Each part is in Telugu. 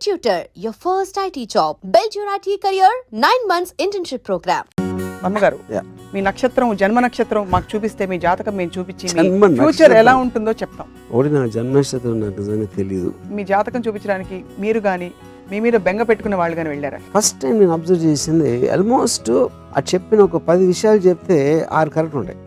Tutor, your first IT job. Build your IT career, 9 months internship program. అమ్మగారు మీ నక్షత్రం జన్మ నక్షత్రం మాకు చూపిస్తే మీ జాతకం మేము చూపించి జన్మ ఫ్యూచర్ ఎలా ఉంటుందో చెప్తాం. ఒకటి నా జన్మ నక్షత్రం నాకు నిజంగా తెలియదు. మీ జాతకం చూపించడానికి మీరు కానీ మీ మీద బెంగ పెట్టుకున్న వాళ్ళు కానీ వెళ్ళారా? ఫస్ట్ టైం నేను అబ్జర్వ్ చేసింది ఆల్మోస్ట్ అది చెప్పిన ఒక 10 విషయాలు చెప్తే 6 కరెక్ట్ ఉంటాయి.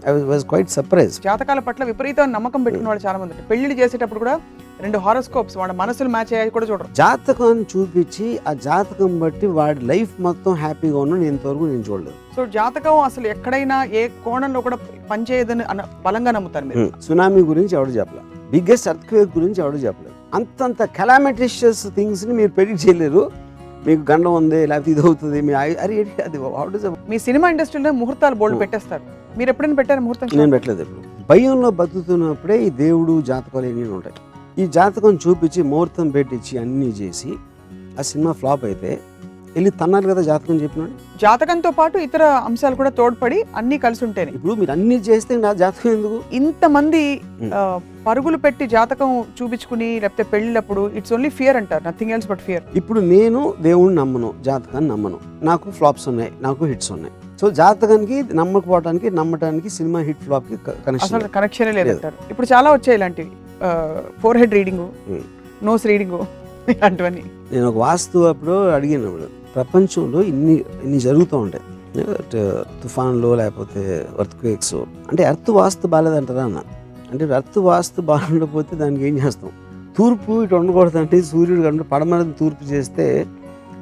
I was quite surprise. జాతకాల పట్ల విపరీతమైన నమ్మకం పెట్టుకున్న వాళ్ళు చాలా మంది ఉంటారు. పెళ్లిళ్ళు చేసేటప్పుడు కూడా 2 హారోస్కోప్స్ వాళ్ళ మనసులు మ్యాచ్ అయ్యాయి కూడా చూడరు. జాతకాన్ని చూపించి ఆ జాతకం బట్టి వాడి లైఫ్ మొత్తం హ్యాపీగా ఉన్నా నేను ఇంతవరకు నేను చూడలేదు. సో జాతకం అసలు ఎక్కడైనా ఏ కోణంలో కూడా పనిచేయదని బలంగా నమ్ముతారు మీరు. సునామీ గురించి ఎవడు చెప్పలేదు, బిగ్గెస్ట్ ఎర్త్క్వేక్ గురించి ఎవడు చెప్పలేదు. అంతంత కెలామిటిషియస్ థింగ్స్ ని మీరు ప్రెడిక్ట్ చేయలేరు. మీకు గండం ఉంది లేకపోతే ఇది అవుతుంది మీ అది మీ సినిమా ఇండస్ట్రీలో ముహూర్తాలు బోల్డ్ పెట్టేస్తారు. మీరు ఎప్పుడైనా పెట్టారు ముహూర్తం? నేను పెట్టలేదు. ఎప్పుడు భయంలో బతుకుతున్నప్పుడే ఈ దేవుడు జాతకాలు ఎన్ని ఉంటాయి. ఈ జాతకం చూపించి ముహూర్తం పెట్టించి అన్నీ చేసి ఆ సినిమా ఫ్లాప్ అయితే వెళ్ళి తన్నారు కదా జాతకం చెప్పినాడు. జాతకంతో పాటు ఇతర అంశాలు కూడా తోడ్పడి అన్ని కలిసి ఉంటాయి. ఇప్పుడు మీరు అన్ని చేస్తే నా జాతకం ఎందుకు? ఇంతమంది పరుగులు పెట్టి జాతకం చూపించుకుని లేకపోతే పెళ్ళినప్పుడు ఇట్స్ ఓన్లీ ఫియర్ అంటారు, నథింగ్ ఎల్స్ బట్ ఫియర్. ఇప్పుడు నేను దేవుడిని నమ్మను, జాతకాన్ని నమ్మను. నాకు ఫ్లాప్స్ ఉన్నాయి, నాకు హిట్స్ ఉన్నాయి. సో జాతకానికి నమ్మకపోవడానికి నమ్మటానికి సినిమా హిట్ ఫ్లాప్ కి కనెక్షన్ లేదంటారు. ఇప్పుడు చాలా వచ్చాయి ఇలాంటివి, forehead reading, nose reading ఇలాంటివన్నీ. నేను ఒక వాస్తు అప్పుడు అడిగినప్పుడు ప్రపంచంలో ఇన్ని జరుగుతూ ఉంటాయి, తుఫాన్లు లేకపోతే ఎర్త్క్వేక్స్, అంటే ఎర్త్ వాస్తు బాగాలేదంటారా అన్న. అంటే ఎర్త్ వాస్తు బాగుండకపోతే దానికి ఏం చేస్తాం? తూర్పు ఇటు ఉండకూడదు అంటే సూర్యుడు కంటే పడమర తూర్పు చేస్తే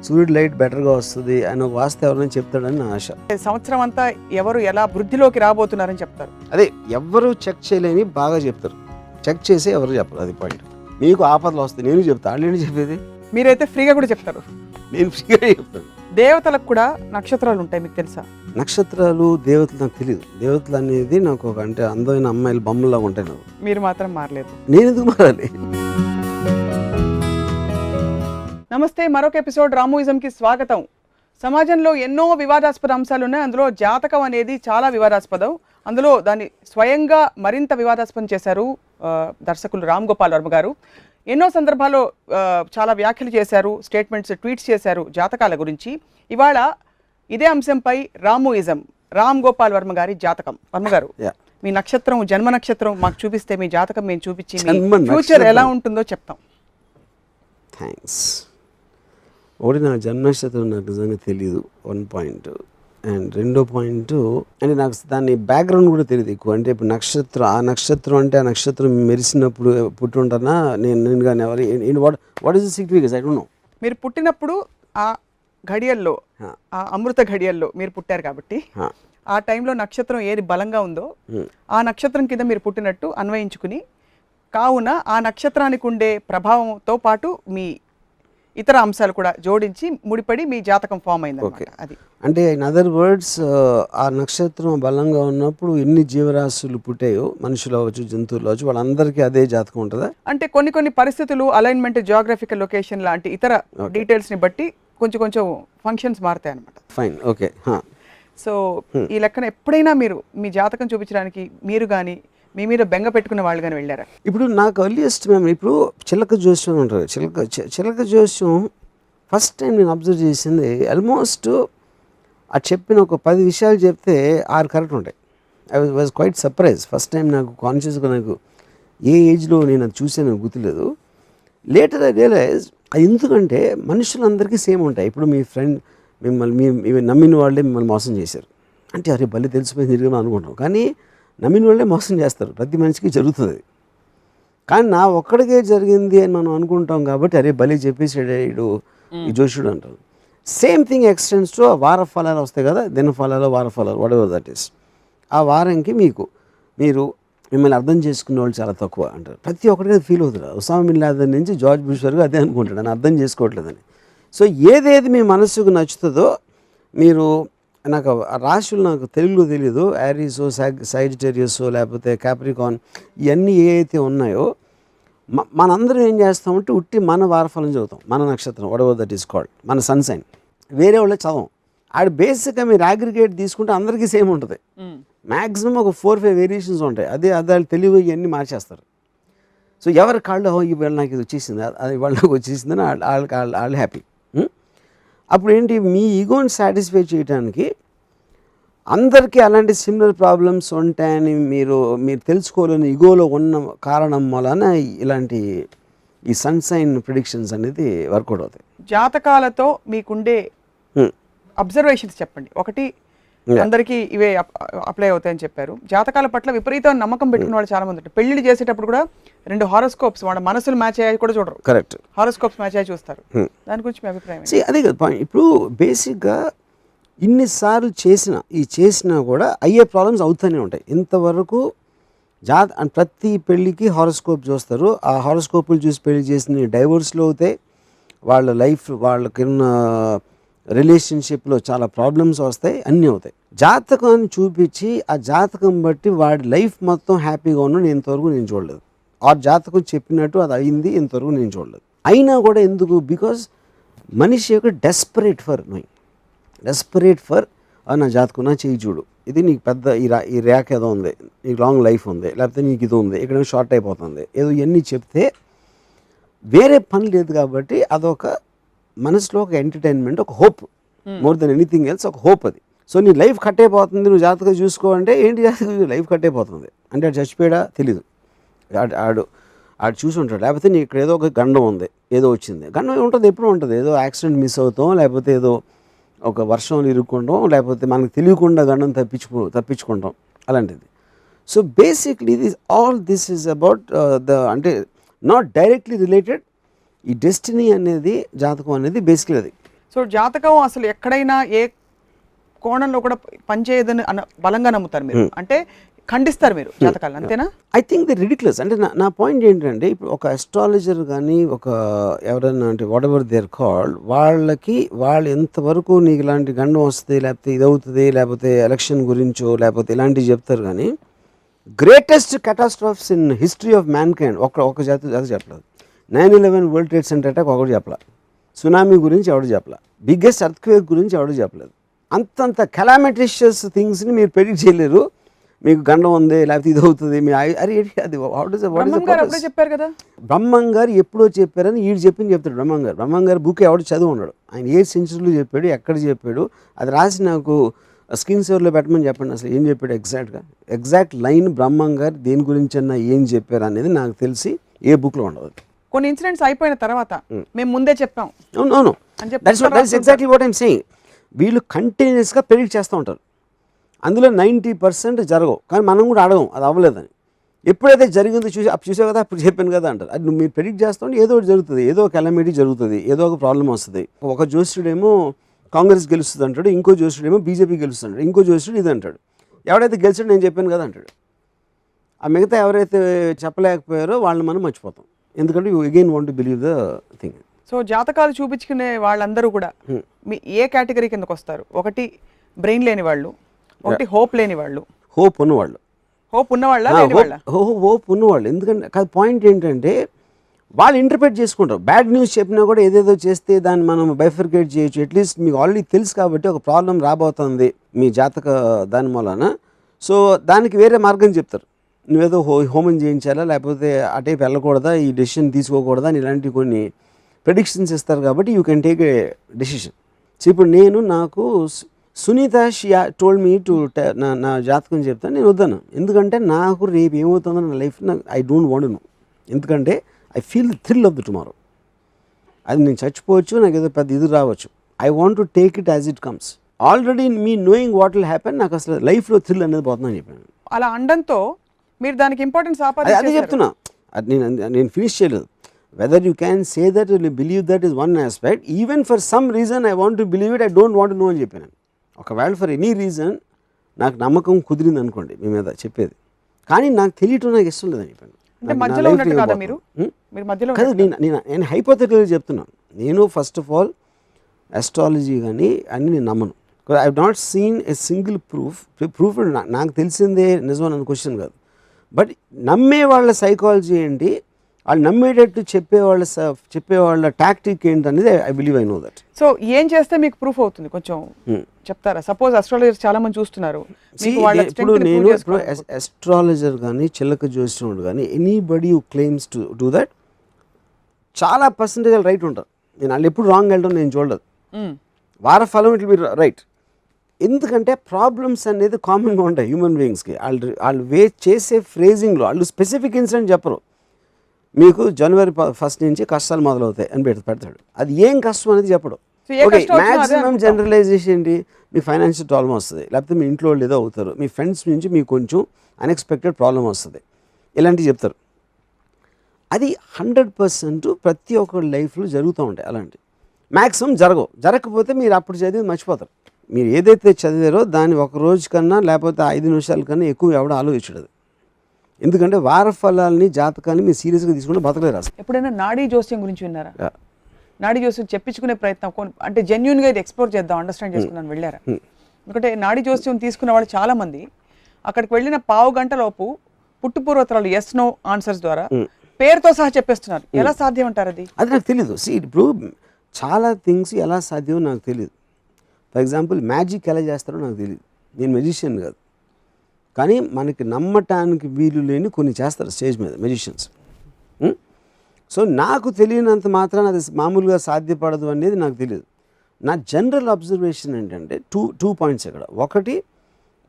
సూర్యుడు లైట్ బెటర్గా వస్తుంది అని ఒక వాస్తు ఎవరైనా చెప్తాడని నా ఆశ. సంవత్సరం అంతా ఎవరు ఎలా వృద్ధిలోకి రాబోతున్నారని చెప్తారు. అదే ఎవరు చెక్ చేయలేని బాగా చెప్తారు, చెక్ చేసి ఎవరు చెప్పరు. అది పాయింట్. మీకు ఆపదలు వస్తాయి నేను చెప్తాను, వాళ్ళు చెప్పేది. మీరైతే ఫ్రీగా కూడా చెప్తారు. నేను ఫ్రీగా చెప్తాను. దేవతలకు కూడా నక్షత్రాలు ఉంటాయి, మీకు తెలుసా? నక్షత్రాలు దేవతలు నాకు తెలియదు. దేవతలు అనేది నాకు ఒక అంటే అందమైన అమ్మాయిలు బొమ్మలాగా ఉంటాయి. నాకు మీరు మాత్రం మారలేదు. నేను ఎందుకు మారాలి? నమస్తే, మరొక ఎపిసోడ్ రామోయిజంకి స్వాగతం. సమాజంలో ఎన్నో వివాదాస్పద అంశాలు ఉన్నాయి. అందులో జాతకం అనేది చాలా వివాదాస్పదం. అందులో దాన్ని స్వయంగా మరింత వివాదాస్పదం చేశారు దర్శకులు రామ్ గోపాల్ వర్మ గారు. ఎన్నో సందర్భాల్లో చాలా వ్యాఖ్యలు చేశారు, స్టేట్మెంట్స్, ట్వీట్స్ చేశారు జాతకాల గురించి. ఇవాళ ఇదే అంశంపై రామోయిజం, రామ్ గోపాల్ వర్మ గారి జాతకం. వర్మ గారు, మీ నక్షత్రం జన్మ నక్షత్రం మాకు చూపిస్తే మీ జాతకం మేము చూపించి ఫ్యూచర్ ఎలా ఉంటుందో చెప్తాం. థ్యాంక్స్. ఒకటి నా జన్మ నక్షత్రం నాకు నిజంగా తెలియదు, 1 పాయింట్. అండ్ 2వ పాయింట్ అంటే నాకు దాని బ్యాక్గ్రౌండ్ కూడా తెలియదు ఎక్కువ. అంటే ఇప్పుడు నక్షత్రం, ఆ నక్షత్రం అంటే ఆ నక్షత్రం మెరిసినప్పుడు పుట్టి ఉంటానా నేను కానీ ఎవరు what is the significance? I don't know. మీరు పుట్టినప్పుడు ఆ ఘడియల్లో, ఆ అమృత ఘడియల్లో మీరు పుట్టారు కాబట్టి ఆ టైంలో నక్షత్రం ఏది బలంగా ఉందో ఆ నక్షత్రం కింద మీరు పుట్టినట్టు అన్వయించుకుని, కావున ఆ నక్షత్రానికి ఉండే ప్రభావంతో పాటు మీ ఇతర అంశాలు కూడా జోడించి ముడిపడి మీ జాతకం ఫామ్ అయింది. అది అంటే ఇన్ అదర్ వర్డ్స్, ఆ నక్షత్రం బలంగా ఉన్నప్పుడు ఎన్ని జీవరాశులు పుట్టాయో, మనుషులు అవ్వచ్చు, జంతువులు అవ్వచ్చు, వాళ్ళందరికీ అదే జాతకం ఉంటుందా? అంటే కొన్ని పరిస్థితులు, అలైన్మెంట్, జియోగ్రఫికల్ లొకేషన్ లాంటి ఇతర డీటెయిల్స్ ని బట్టి కొంచెం ఫంక్షన్స్ మారుతాయి అనమాట. Fine, okay. సో ఈ లెక్కన ఎప్పుడైనా మీరు మీ జాతకం చూపించడానికి మీరు కానీ మీ మీద బెంగ పెట్టుకున్న వాళ్ళు కానీ వెళ్ళారా? ఇప్పుడు నాకు ఎర్లియస్ట్ మేము ఇప్పుడు చిలక జోస్యం ఉంటారు. చిలక జోస్యం ఫస్ట్ టైం నేను అబ్జర్వ్ చేసింది ఆల్మోస్ట్ అది చెప్పిన ఒక 10 విషయాలు చెప్తే 6 కరెక్ట్ ఉంటాయి. I was quite surprise. First time నాకు కాన్షియస్గా నాకు ఏ ఏజ్లో నేను అది చూసాను గుర్తులేదు. లేటర్ ఐ రియలైజ్ అది ఎందుకంటే మనుషులందరికీ సేమ్ ఉంటాయి. ఇప్పుడు మీ ఫ్రెండ్ మిమ్మల్ని నమ్మిన వాళ్ళే మిమ్మల్ని మోసం చేశారు అంటే అరే బలి తెలిసిపోయింది తిరిగి అనుకుంటాం, కానీ నమ్మిన వాళ్ళే మోసం చేస్తారు. ప్రతి మనిషికి జరుగుతుంది. కానీ నా ఒక్కడికే జరిగింది అని మనం అనుకుంటాం కాబట్టి అరే బలి చెప్పేసాడు ఈ జోషుడు అంటారు. సేమ్ థింగ్ ఎక్స్టెండ్స్ టు వార ఫలాలు వస్తాయి కదా, దిన ఫలాలు, వార ఫలాలు, వాట్ ఎవర్ దట్ ఈస్. ఆ వారంకి మీరు మిమ్మల్ని అర్థం చేసుకునే వాళ్ళు చాలా తక్కువ అంటారు. ప్రతి ఒక్కరికి ఫీల్ అవుతారు. ఉసామా బిన్ లాదెన్ నుంచి జార్జ్ బుష్ వరకు అదే అనుకుంటాడు, అని అర్థం చేసుకోవట్లేదని. సో ఏదేది మీ మనసుకు నచ్చుతుందో మీరు, నాకు రాశులు నాకు తెలుగులో తెలియదు, యారీసో, సైజిటేరియసో లేకపోతే క్యాప్రికాన్, ఇవన్నీ ఏ అయితే ఉన్నాయో మనందరం ఏం చేస్తామంటే ఉట్టి మన వారఫలం చదువుతాం, మన నక్షత్రం, what ever that is called, మన సన్ సైన్. వేరే వాళ్ళే చదవం. ఆడ బేసిక్గా మీరు అగ్రిగేట్ తీసుకుంటే అందరికీ సేమ్ ఉంటుంది. మ్యాక్సిమం ఒక 4-5 వేరియేషన్స్ ఉంటాయి. అదే తెలివి ఇవన్నీ మార్చేస్తారు. సో ఎవరి కాళ్ళు ఇవాళ నాకు ఇది వచ్చేసింది, అది ఇవాళ నాకు వచ్చేసిందని వాళ్ళు హ్యాపీ. అప్పుడు ఏంటి, మీ ఈగోని సాటిస్ఫై చేయడానికి అందరికీ అలాంటి సిమిలర్ ప్రాబ్లమ్స్ ఉంటాయని మీరు తెలుసుకోలేని ఈగోలో ఉన్న కారణం వలన ఇలాంటి ఈ సన్సైన్ ప్రిడిక్షన్స్ అనేది వర్కౌట్ అవుతాయి. జాతకాలతో మీకుండే అబ్జర్వేషన్స్ చెప్పండి. ఒకటి, అందరికీ ఇవే అప్లై అవుతాయని చెప్పారు. జాతకాల పట్ల విపరీతమైన నమ్మకం పెట్టుకున్న వాళ్ళు చాలా మంది ఉంటారు. పెళ్లిళ్ళు చేసేటప్పుడు కూడా 2 హారోస్కోప్స్, వాళ్ళ మనసులు మ్యాచ్ అయ్యాయి కూడా చూడరు. కరెక్ట్, హారోస్కోప్స్ మ్యాచ్ అయ్యి చూస్తారు. దాని గురించి మీ అభిప్రాయం? అదే కదా పాయింట్. ఇప్పుడు బేసిక్గా ఇన్నిసార్లు చేసినా కూడా అయ్యే ప్రాబ్లమ్స్ అవుతూనే ఉంటాయి. ఇంతవరకు ప్రతి పెళ్ళికి హారోస్కోప్ చూస్తారు. ఆ హారోస్కోపులు చూసి పెళ్లి చేసిన డైవోర్స్లో అవుతాయి, వాళ్ళ లైఫ్ వాళ్ళకున్న రిలేషన్షిప్లో చాలా ప్రాబ్లమ్స్ వస్తాయి, అన్నీ అవుతాయి. జాతకాన్ని చూపించి ఆ జాతకం బట్టి వాడి లైఫ్ మొత్తం హ్యాపీగా ఉన్నాడు ఇంతవరకు నేను చూడలేదు. ఆ జాతకం చెప్పినట్టు అది అయింది ఇంతవరకు నేను చూడలేదు. అయినా కూడా ఎందుకు? బికాజ్ మనిషి యొక్క డెస్పరేట్ ఫర్ నా జాతకం నా చేయి చూడు, ఇది నీకు పెద్ద ఈ ర్యాక్ ఏదో ఉంది, నీకు లాంగ్ లైఫ్ ఉంది, లేకపోతే నీకు ఇది ఉంది, ఇక్కడ షార్ట్ అయిపోతుంది, ఏదో ఇవన్నీ చెప్తే వేరే పని లేదు కాబట్టి అదొక మనసులో ఒక ఎంటర్టైన్మెంట్, ఒక hope, more than anything else ఒక హోప్ అది. సో నీ లైఫ్ కట్ అయిపోతుంది, నువ్వు జాతకం చూసుకో అంటే ఏంటి జాతకం లైఫ్ కట్ అయిపోతుంది అంటే ఆడు చచ్చిపోయాడా తెలీదు, ఆడు చూసి ఉంటాడు. లేకపోతే నీ ఇక్కడ ఏదో ఒక గండం ఉంది, ఏదో వచ్చింది, గండం ఉంటుంది ఎప్పుడు ఉంటుంది, ఏదో యాక్సిడెంట్ మిస్ అవుతాం, లేకపోతే ఏదో ఒక వర్షంలో ఇరుక్కుంటాం, లేకపోతే మనకు తెలియకుండా గండం తప్పించుకుంటాం అలాంటిది. So basically this is about అంటే నాట్ డైరెక్ట్లీ రిలేటెడ్. ఈ డెస్టినీ అనేది జాతకం అనేది బేసిక్లీ అది. సో జాతకం అసలు ఎక్కడైనా ఏ కోణంలో కూడా పనిచేయదని బలంగా నమ్ముతారు మీరు, అంటే ఖండిస్తారు మీరు జాతకాలు, అంతేనా? I think the ridiculous. అంటే నా పాయింట్ ఏంటంటే, ఇప్పుడు ఒక అస్ట్రాలజర్ కానీ ఒక ఎవరైనా అంటే whatever they are called, వాళ్ళు ఎంతవరకు నీకు ఇలాంటి గండం వస్తుంది, లేకపోతే ఇది అవుతుంది, లేకపోతే ఎలక్షన్ గురించో లేకపోతే ఇలాంటివి చెప్తారు. కానీ greatest catastrophes in history of mankind ఒక జాతి చెప్పలేదు. 9/11 వరల్డ్ ట్రేడ్ సెంటర్ అటాక్ ఒకటి చెప్పలేదు, సునామీ గురించి ఎవడు చెప్పలేదు, బిగ్గెస్ట్ ఎర్త్క్వేక్ గురించి ఎవడు చెప్పలేదు. అంతంత కెలామిటిషియస్ థింగ్స్ని మీరు ప్రెడిక్ట్ చేయలేరు. మీకు గండం ఉంది, లేకపోతే ఇది అవుతుంది, మీ అది చెప్పారు కదా. బ్రహ్మం గారు ఎప్పుడో చెప్పారని వీడు చెప్తాడు. బ్రహ్మం గారు బుక్ ఎవడు చదువు ఉన్నాడు, ఆయన ఏ సెంచరీలో చెప్పాడు, ఎక్కడ చెప్పాడు, అది రాసి నాకు స్క్రీన్ సేవర్లో పెట్టమని చెప్పండి. అసలు ఏం చెప్పాడు ఎగ్జాక్ట్ లైన్ బ్రహ్మం గారు దేని గురించి అన్నా ఏం చెప్పారు అనేది నాకు తెలిసి ఏ బుక్లో ఉండదు. కొన్ని ఇన్సిడెంట్స్ అయిపోయిన తర్వాత మేము ముందే చెప్పాం. Exactly what I'm saying. వీళ్ళు కంటిన్యూస్గా ప్రెడిక్ట్ చేస్తూ ఉంటారు. అందులో 90% జరగవు, కానీ మనం కూడా అడగం అది అవ్వలేదని. ఎప్పుడైతే జరిగిందో చూసావు కదా, అప్పుడు చెప్పాను కదా అంటారు. అది మీరు ప్రెడిక్ట్ చేస్తుంటే ఏదో ఒకటి జరుగుతుంది, ఏదో ఒక కెలమిటీ జరుగుతుంది, ఏదో ఒక ప్రాబ్లం వస్తుంది. ఒక జోస్యుడేమో కాంగ్రెస్ గెలుస్తుంది అంటాడు, ఇంకో జోస్యుడేమో బీజేపీ గెలుస్తుంది అంటాడు, ఇంకో జోస్యుడు ఇది అంటాడు. ఎవడైతే గెలిచాడో నేను చెప్పాను కదా అంటాడు. ఆ మిగతా ఎవరైతే చెప్పలేకపోయారో వాళ్ళని మనం మర్చిపోతాం, ఎందుకంటే you again want to believe the thing. So జాతకాలు చూపించుకునే వాళ్ళందరూ కూడా మీ ఏ కేటగిరీ కిందకు వస్తారు? ఒకటి బ్రెయిన్ లేని వాళ్ళు, ఒకటి హోప్ లేని వాళ్ళు, హోప్ ఉన్నవాళ్ళు. హోప్ ఉన్నవాళ్ళ హోప్ ఉన్నవాళ్ళు. ఎందుకంటే కాదు, పాయింట్ ఏంటంటే వాళ్ళు ఇంటర్ప్రిట్ చేసుకుంటారు. బ్యాడ్ న్యూస్ చెప్పినా కూడా ఏదేదో చేస్తే దాన్ని మనం బైఫర్కేట్ చేయొచ్చు. అట్లీస్ట్ మీకు ఆల్రెడీ తెలుసు కాబట్టి ఒక ప్రాబ్లం రాబోతుంది మీ జాతక దాని వలన, సో దానికి వేరే మార్గం చెప్తారు. నువ్వేదో హోమం చేయించాలా, లేకపోతే అటేపు వెళ్ళకూడదా, ఈ డెసిషన్ తీసుకోకూడదా అని ఇలాంటి కొన్ని ప్రెడిక్షన్స్ ఇస్తారు. కాబట్టి you can take a decision. So ఇప్పుడు నాకు సునీత టోల్డ్ మీ టు నా జాతకం చెప్తాను, నేను వద్దాను. ఎందుకంటే నాకు రేపు ఏమవుతుందో నా life I don't want know. ఎందుకంటే I feel the thrill of the tomorrow. అది నేను చచ్చిపోవచ్చు, నాకు ఏదో పెద్ద ఇది రావచ్చు. I want to take it as it comes. Already me knowing what will happen, నాకు అసలు లైఫ్లో థ్రిల్ అనేది పోతుందని చెప్పాను. అలా అండంతో మీరు దానికి ఇంపార్టెన్స్ అదే చెప్తున్నా. అది నేను ఫినిష్ చేయలేదు. Whether you can say that you believe that is one aspect. Even for some reason I want to believe it, I don't want no అని చెప్పాను. ఒకవేళ ఫర్ ఎనీ రీజన్ నాకు నమ్మకం కుదిరింది అనుకోండి మీ మీద చెప్పేది, కానీ నాకు తెలియటం నాకు ఇష్టం లేదని చెప్పాను. కాదు, నేను హైపోథెటికల్గా చెప్తున్నాను. నేను ఫస్ట్ ఆఫ్ ఆల్ అస్ట్రాలజీ కానీ అన్నీ నేను నమ్మను. I have not seen a single proof నాకు తెలిసిందే నిజం అన్న క్వశ్చన్ కాదు. బట్ నమ్మే వాళ్ళ సైకాలజీ ఏంటి, వాళ్ళు నమ్మేటట్టు చెప్పేవాళ్ళ టాక్టిక్ ఏంటనేది I believe I know that. So ఏం చేస్తే మీకు ప్రూఫ్ అవుతుంది కొంచెం చెప్తారా? సపోజ్ అస్ట్రాలజర్స్ చాలా మంది చూస్తున్నారు, ఇప్పుడు నేను ఇప్పుడు అస్ట్రాలజర్ కానీ చిలక జ్యోతిష్యుడు కానీ anybody who claims to do that చాలా పర్సంటేజ్ రైట్ ఉంటారు. నేను వాళ్ళు ఎప్పుడు రాంగ్ వెళ్ళడం నేను చూడలేదు. వార ఫలం ఇట్ విల్ బి రైట్. ఎందుకంటే ప్రాబ్లమ్స్ అనేది కామన్గా ఉంటాయి హ్యూమన్ బీయింగ్స్కి. వాళ్ళు చేసే ఫ్రేజింగ్లో వాళ్ళు స్పెసిఫిక్ ఇన్సిడెంట్ చెప్పరు. మీకు జనవరి 1 నుంచి కష్టాలు మొదలవుతాయి అని పెడతాడు. అది ఏం కష్టం అనేది చెప్పడు. ఓకే, మ్యాక్సిమం జనరలైజేషన్ ఏంటి? మీ ఫైనాన్షియల్ ప్రాబ్లం వస్తుంది, లేకపోతే మీ ఇంట్లో వాళ్ళు ఏదో అవుతారు, మీ ఫ్రెండ్స్ నుంచి మీకు కొంచెం అన్ఎక్స్పెక్టెడ్ ప్రాబ్లం వస్తుంది, ఇలాంటివి చెప్తారు. అది 100% ప్రతి ఒక్కరి లైఫ్లో జరుగుతూ ఉంటాయి. అలాంటి మ్యాక్సిమం జరగకపోతే మీరు అప్పుడు చదివి మర్చిపోతారు. మీరు ఏదైతే చదివారో దాన్ని ఒక రోజు కన్నా లేకపోతే 5 నిమిషాల కన్నా ఎక్కువ ఎవడో ఆలోచించడు. ఎందుకంటే వార ఫలాల్ని జాతకాన్ని మీరు సీరియస్గా తీసుకుంటే బతకలేరు అసలు. ఎప్పుడైనా నాడీ జోస్యం గురించి విన్నారా? నాడీ జోస్యం చెప్పించుకునే ప్రయత్నం అంటే జెన్యున్గా ఇది ఎక్స్ప్లోర్ చేద్దాం, అండర్స్టాండ్ చేసుకుందాం వెళ్ళారా? ఎందుకంటే నాడీ జోస్యం తీసుకున్న వాళ్ళు చాలా మంది అక్కడికి వెళ్ళిన పావు గంట లోపు పుట్టుపూర్వతరాలు ఎస్ నో ఆన్సర్స్ ద్వారా పేరుతో సహా చెప్పేస్తున్నారు. ఎలా సాధ్యం అంటారు అది? అది నాకు తెలీదు. ఇప్పుడు చాలా థింగ్స్ ఎలా సాధ్యమో నాకు తెలియదు. ఫర్ ఎగ్జాంపుల్ మ్యాజిక్ ఎలా చేస్తారో నాకు తెలియదు. నేను మెజిషియన్ కాదు, కానీ మనకి నమ్మటానికి వీలు లేని కొన్ని చేస్తారు స్టేజ్ మీద మెజిషియన్స్. సో నాకు తెలియనంత మాత్రాన అది మామూలుగా సాధ్యపడదు అనేది నాకు తెలియదు. నా జనరల్ అబ్జర్వేషన్ ఏంటంటే టూ పాయింట్స్ ఇక్కడ. ఒకటి,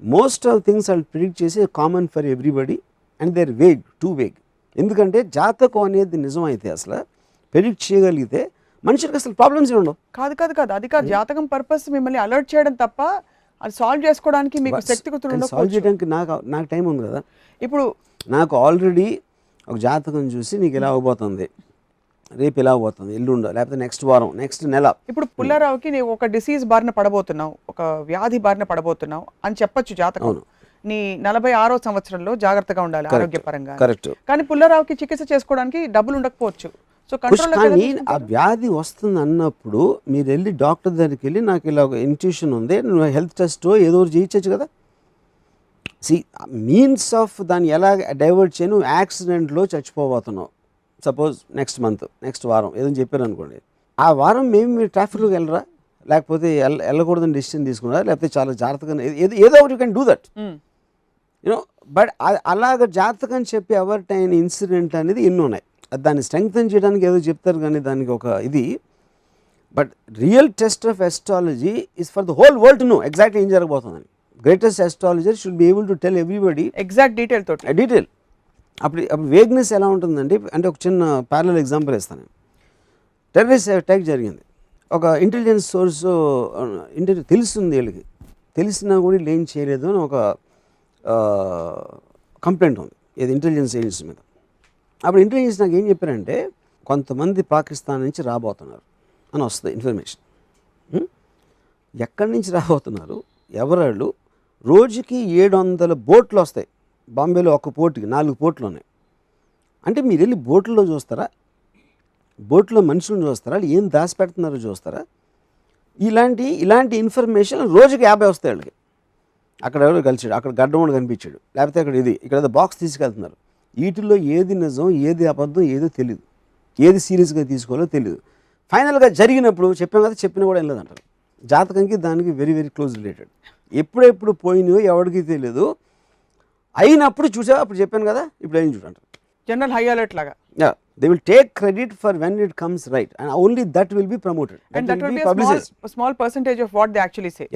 మోస్ట్ ఆఫ్ థింగ్స్ వాళ్ళు ప్రిడిక్ట్ చేసి common for everybody and they're too vague. ఎందుకంటే జాతకం అనేది నిజం అయితే అసలు ప్రిడిక్ట్ చేయగలిగితే మనుషులకు అసలు ప్రాబ్లమ్స్ ఉండవు. కాదు అది కాదు. జాతకం పర్పస్ మిమ్మల్ని అలర్ట్ చేయడం తప్ప అది సాల్వ్ చేసుకోవడానికి మీకు శక్తియుక్తులు సాల్వ్ చేయడానికి నాకు టైం ఉంది కదా. ఇప్పుడు నాకు ఆల్రెడీ ఒక జాతకం చూసి నీకు ఎలా అవబోతుంది, రేపు ఎలా అవబోతుంది, ఎల్లుండో లేకపోతే నెక్స్ట్ వారం, నెక్స్ట్ నెల. ఇప్పుడు పుల్లారావుకి నీవు ఒక డిసీజ్ బారిన పడబోతున్నావు, ఒక వ్యాధి బారిన పడబోతున్నావు అని చెప్పొచ్చు జాతకం. నీ 46వ సంవత్సరంలో జాగ్రత్తగా ఉండాలి ఆరోగ్యపరంగా. కరెక్ట్. కానీ పుల్లారావుకి చికిత్స చేసుకోవడానికి డబ్బులు ఉండకపోవచ్చు. సో కానీ ఆ వ్యాధి వస్తుంది అన్నప్పుడు మీరు వెళ్ళి డాక్టర్ దగ్గరికి వెళ్ళి నాకు ఇలా ఒక ఇంట్యూషన్ ఉంది, నువ్వు హెల్త్ టెస్ట్ ఏదో చేయించచ్చు కదా. మీన్స్ ఆఫ్ దాన్ని ఎలా డైవర్ట్ చేయి, నువ్వు యాక్సిడెంట్లో చచ్చిపోబోతున్నావు సపోజ్ నెక్స్ట్ వారం ఏదో చెప్పారు అనుకోండి. ఆ వారం మీరు ట్రాఫిక్లోకి వెళ్ళరా, లేకపోతే వెళ్ళకూడదని డెసిషన్ తీసుకున్నారా, లేకపోతే చాలా జాగ్రత్తగా ఏదో ఒకటి you can do that you know. But అలాగ జాతకం చెప్పి ఎవరిటైన ఇన్సిడెంట్ అనేది ఎన్ని ఉన్నాయి. దాన్ని స్ట్రెంగ్తన్ చేయడానికి ఏదో చెప్తారు కానీ దానికి ఒక ఇది. But real test of astrology is for the whole world to know exactly ఏం జరగబోతుందని. Greatest astrologer should be able to tell everybody exact detail. అప్పుడు వేగ్నెస్ ఎలా ఉంటుందండి అంటే ఒక చిన్న ప్యారలల్ ఎగ్జాంపుల్ ఇస్తాను. టెర్రరిస్ట్ అటాక్ జరిగింది, ఒక ఇంటెలిజెన్స్ సోర్స్ తెలుస్తుంది వీళ్ళకి, తెలిసినా కూడా వీళ్ళు ఏం చేయలేదు అని ఒక కంప్లైంట్ ఉంది ఇది ఇంటెలిజెన్స్ ఏజెన్సీ మీద. అప్పుడు ఇంటెలిజెన్స్ నాకు ఏం చెప్పారంటే కొంతమంది పాకిస్తాన్ నుంచి రాబోతున్నారు అని వస్తుంది ఇన్ఫర్మేషన్. ఎక్కడి నుంచి రాబోతున్నారు, ఎవరాళ్ళు, రోజుకి 700 బోట్లు వస్తాయి. బాంబేలో ఒక పోర్టుకి 4 పోర్ట్లు ఉన్నాయి. అంటే మీరు వెళ్ళి బోట్లలో చూస్తారా, బోట్లో మనుషులను చూస్తారా, ఏం దాచిపెడుతున్నారో చూస్తారా. ఇలాంటి ఇన్ఫర్మేషన్ రోజుకి 50 వస్తాయి వాళ్ళకి. అక్కడ ఎవరో కలిసాడు, అక్కడ గడ్డమోడు కనిపించాడు, లేకపోతే అక్కడ ఇక్కడ బాక్స్ తీసుకెళ్తున్నారు. వీటిల్లో ఏది నిజం ఏది అబద్ధం ఏదో తెలియదు, ఏది సీరియస్గా తీసుకోవాలో తెలియదు. ఫైనల్గా జరిగినప్పుడు చెప్పాం కదా, చెప్పినా కూడా వెళ్ళదు అంటారు. జాతకంకి దానికి వెరీ వెరీ క్లోజ్ రిలేటెడ్. ఎప్పుడెప్పుడు పోయినాయో ఎవరికి తెలియదు, అయినప్పుడు చూసా అప్పుడు చెప్పాను కదా ఇప్పుడు ఏం చూడంటారు. జనరల్ హై అలర్ట్ లాగా they will take credit for when it comes right and only that will be promoted and that will be publicized. A small percentage of what they actually say.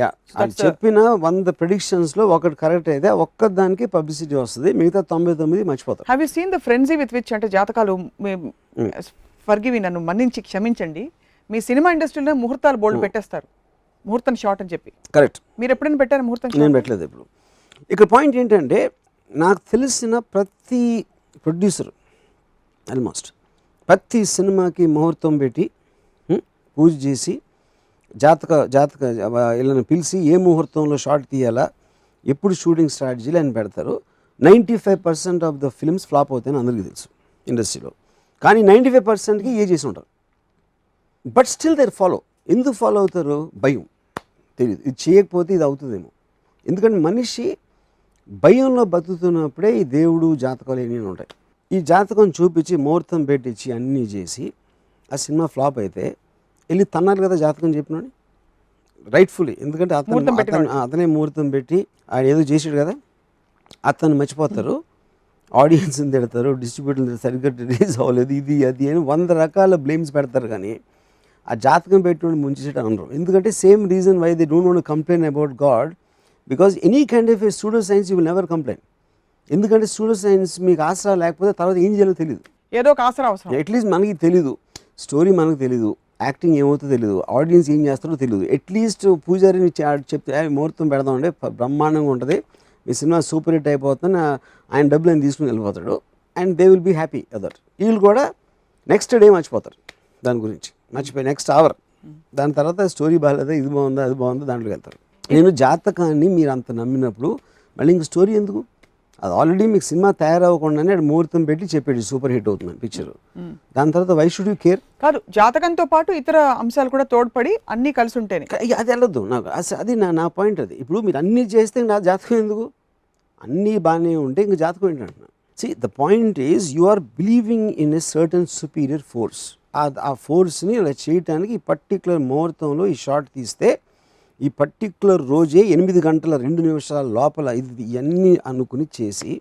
చెప్పిన 100 predictions లో ఒకటి కరెక్ట్ అయితే ఒక్క దానికి పబ్లిసిటీ వస్తుంది, మిగతా 99 మర్చిపోతారు. Have you seen the frenzy with which అంటే జాతకాలు ఫర్గివ్ నన్ను మన్నించి క్షమించండి, మీ సినిమా ఇండస్ట్రీలో ముహూర్తాలు బోల్డ్ పెట్టేస్తారు, ముహూర్తం షార్ట్ అని చెప్పి. కరెక్ట్. మీరు ఎప్పుడైనా పెట్టారు ముహూర్తం? నేను పెట్టలేదు ఇప్పుడు. ఇక్కడ పాయింట్ ఏంటంటే నాకు తెలిసిన ప్రతి ప్రొడ్యూసర్ ఆల్మోస్ట్ ప్రతి సినిమాకి ముహూర్తం పెట్టి పూజ చేసి జాతక వీళ్ళని పిలిచి ఏ ముహూర్తంలో షార్ట్ తీయాలా, ఎప్పుడు షూటింగ్ స్టార్ట్ చేయాలి అని పెడతారు. 95% ఆఫ్ ద ఫిల్మ్స్ ఫ్లాప్ అవుతాయని అందరికీ తెలుసు ఇండస్ట్రీలో. కానీ 95%కి ఏ చేసి ఉంటారు. But still they're follow. ఎందుకు ఫాలో అవుతారు? భయం. తెలియదు, ఇది చేయకపోతే ఇది అవుతుందేమో. ఎందుకంటే మనిషి భయంలో బతుకుతున్నప్పుడే ఈ దేవుడు జాతకాలు ఏమీ ఉంటాయి. ఈ జాతకం చూపించి ముహూర్తం పెట్టించి అన్నీ చేసి ఆ సినిమా ఫ్లాప్ అయితే వెళ్ళి తన్నారు కదా జాతకం చెప్పినోని రైట్ఫుల్లీ. ఎందుకంటే అతనే ముహూర్తం పెట్టి ఆయన ఏదో చేసాడు కదా, అతను మర్చిపోతారు, ఆడియన్స్ని తిడతారు, డిస్ట్రిబ్యూటర్లు సరిగ్గా రిలీజ్ అవ్వలేదు, ఇది అది అని 100 రకాల బ్లేమ్స్ పెడతారు. కానీ ఆ జాతకం పెట్టుకుని ముంచేసేట అనరు. ఎందుకంటే same reason why they don't want to complain about God, because any kind of a pseudo science you will never complain. ఎందుకంటే సూడో సైన్స్ మీకు ఆసరా లేకపోతే తర్వాత ఏం చేయాలో తెలియదు. ఏదో ఒక ఆసరా అవసరం. అట్లీస్ట్ మనకి తెలీదు, స్టోరీ మనకు తెలీదు, యాక్టింగ్ ఏమవుతుందో తెలియదు, ఆడియన్స్ ఏం చేస్తారో తెలియదు. అట్లీస్ట్ పూజారిని చెప్తే ముహూర్తం పెడదామంటే బ్రహ్మాండంగా ఉంటుంది, మీ సినిమా సూపర్ హిట్ అయిపోతుంది, ఆయన డబ్బులు ఆయన తీసుకుని వెళ్ళిపోతాడు, and they will be happy other. వీళ్ళు కూడా నెక్స్ట్ డే మర్చిపోతారు దాని గురించి, మర్చిపోయి నెక్స్ట్ అవర్ దాని తర్వాత స్టోరీ బాగాలేదా, ఇది బాగుందా, అది బాగుందా, దాంట్లోకి వెళ్తారు. నేను జాతకాన్ని మీరు అంత నమ్మినప్పుడు మళ్ళీ ఇంక స్టోరీ ఎందుకు? అది ఆల్రెడీ మీకు సినిమా తయారవ్వకుండానే ముహూర్తం పెట్టి చెప్పాడు సూపర్ హిట్ అవుతుంది పిక్చర్. దాని తర్వాత వై షుడ్ యూ కేర్? కాదు, జాతకంతో పాటు ఇతర అంశాలు కూడా తోడ్పడి అన్నీ కలిసి ఉంటేనే అది వెళ్ళొద్దు నాకు. అది నా పాయింట్. అది ఇప్పుడు మీరు అన్నీ చేస్తే నా జాతకం ఎందుకు? అన్నీ బాగానే ఉంటే ఇంక జాతకం ఏంటంటున్నా. See, the point is you are believing in a certain superior force. ఆ ఫోర్స్ని ఇలా చేయటానికి ఈ పర్టికులర్ ముహూర్తంలో ఈ షాట్ తీస్తే ఈ పర్టికులర్ రోజే 8 గంటల 2 నిమిషాల లోపల ఇది ఇవన్నీ అనుకుని చేసి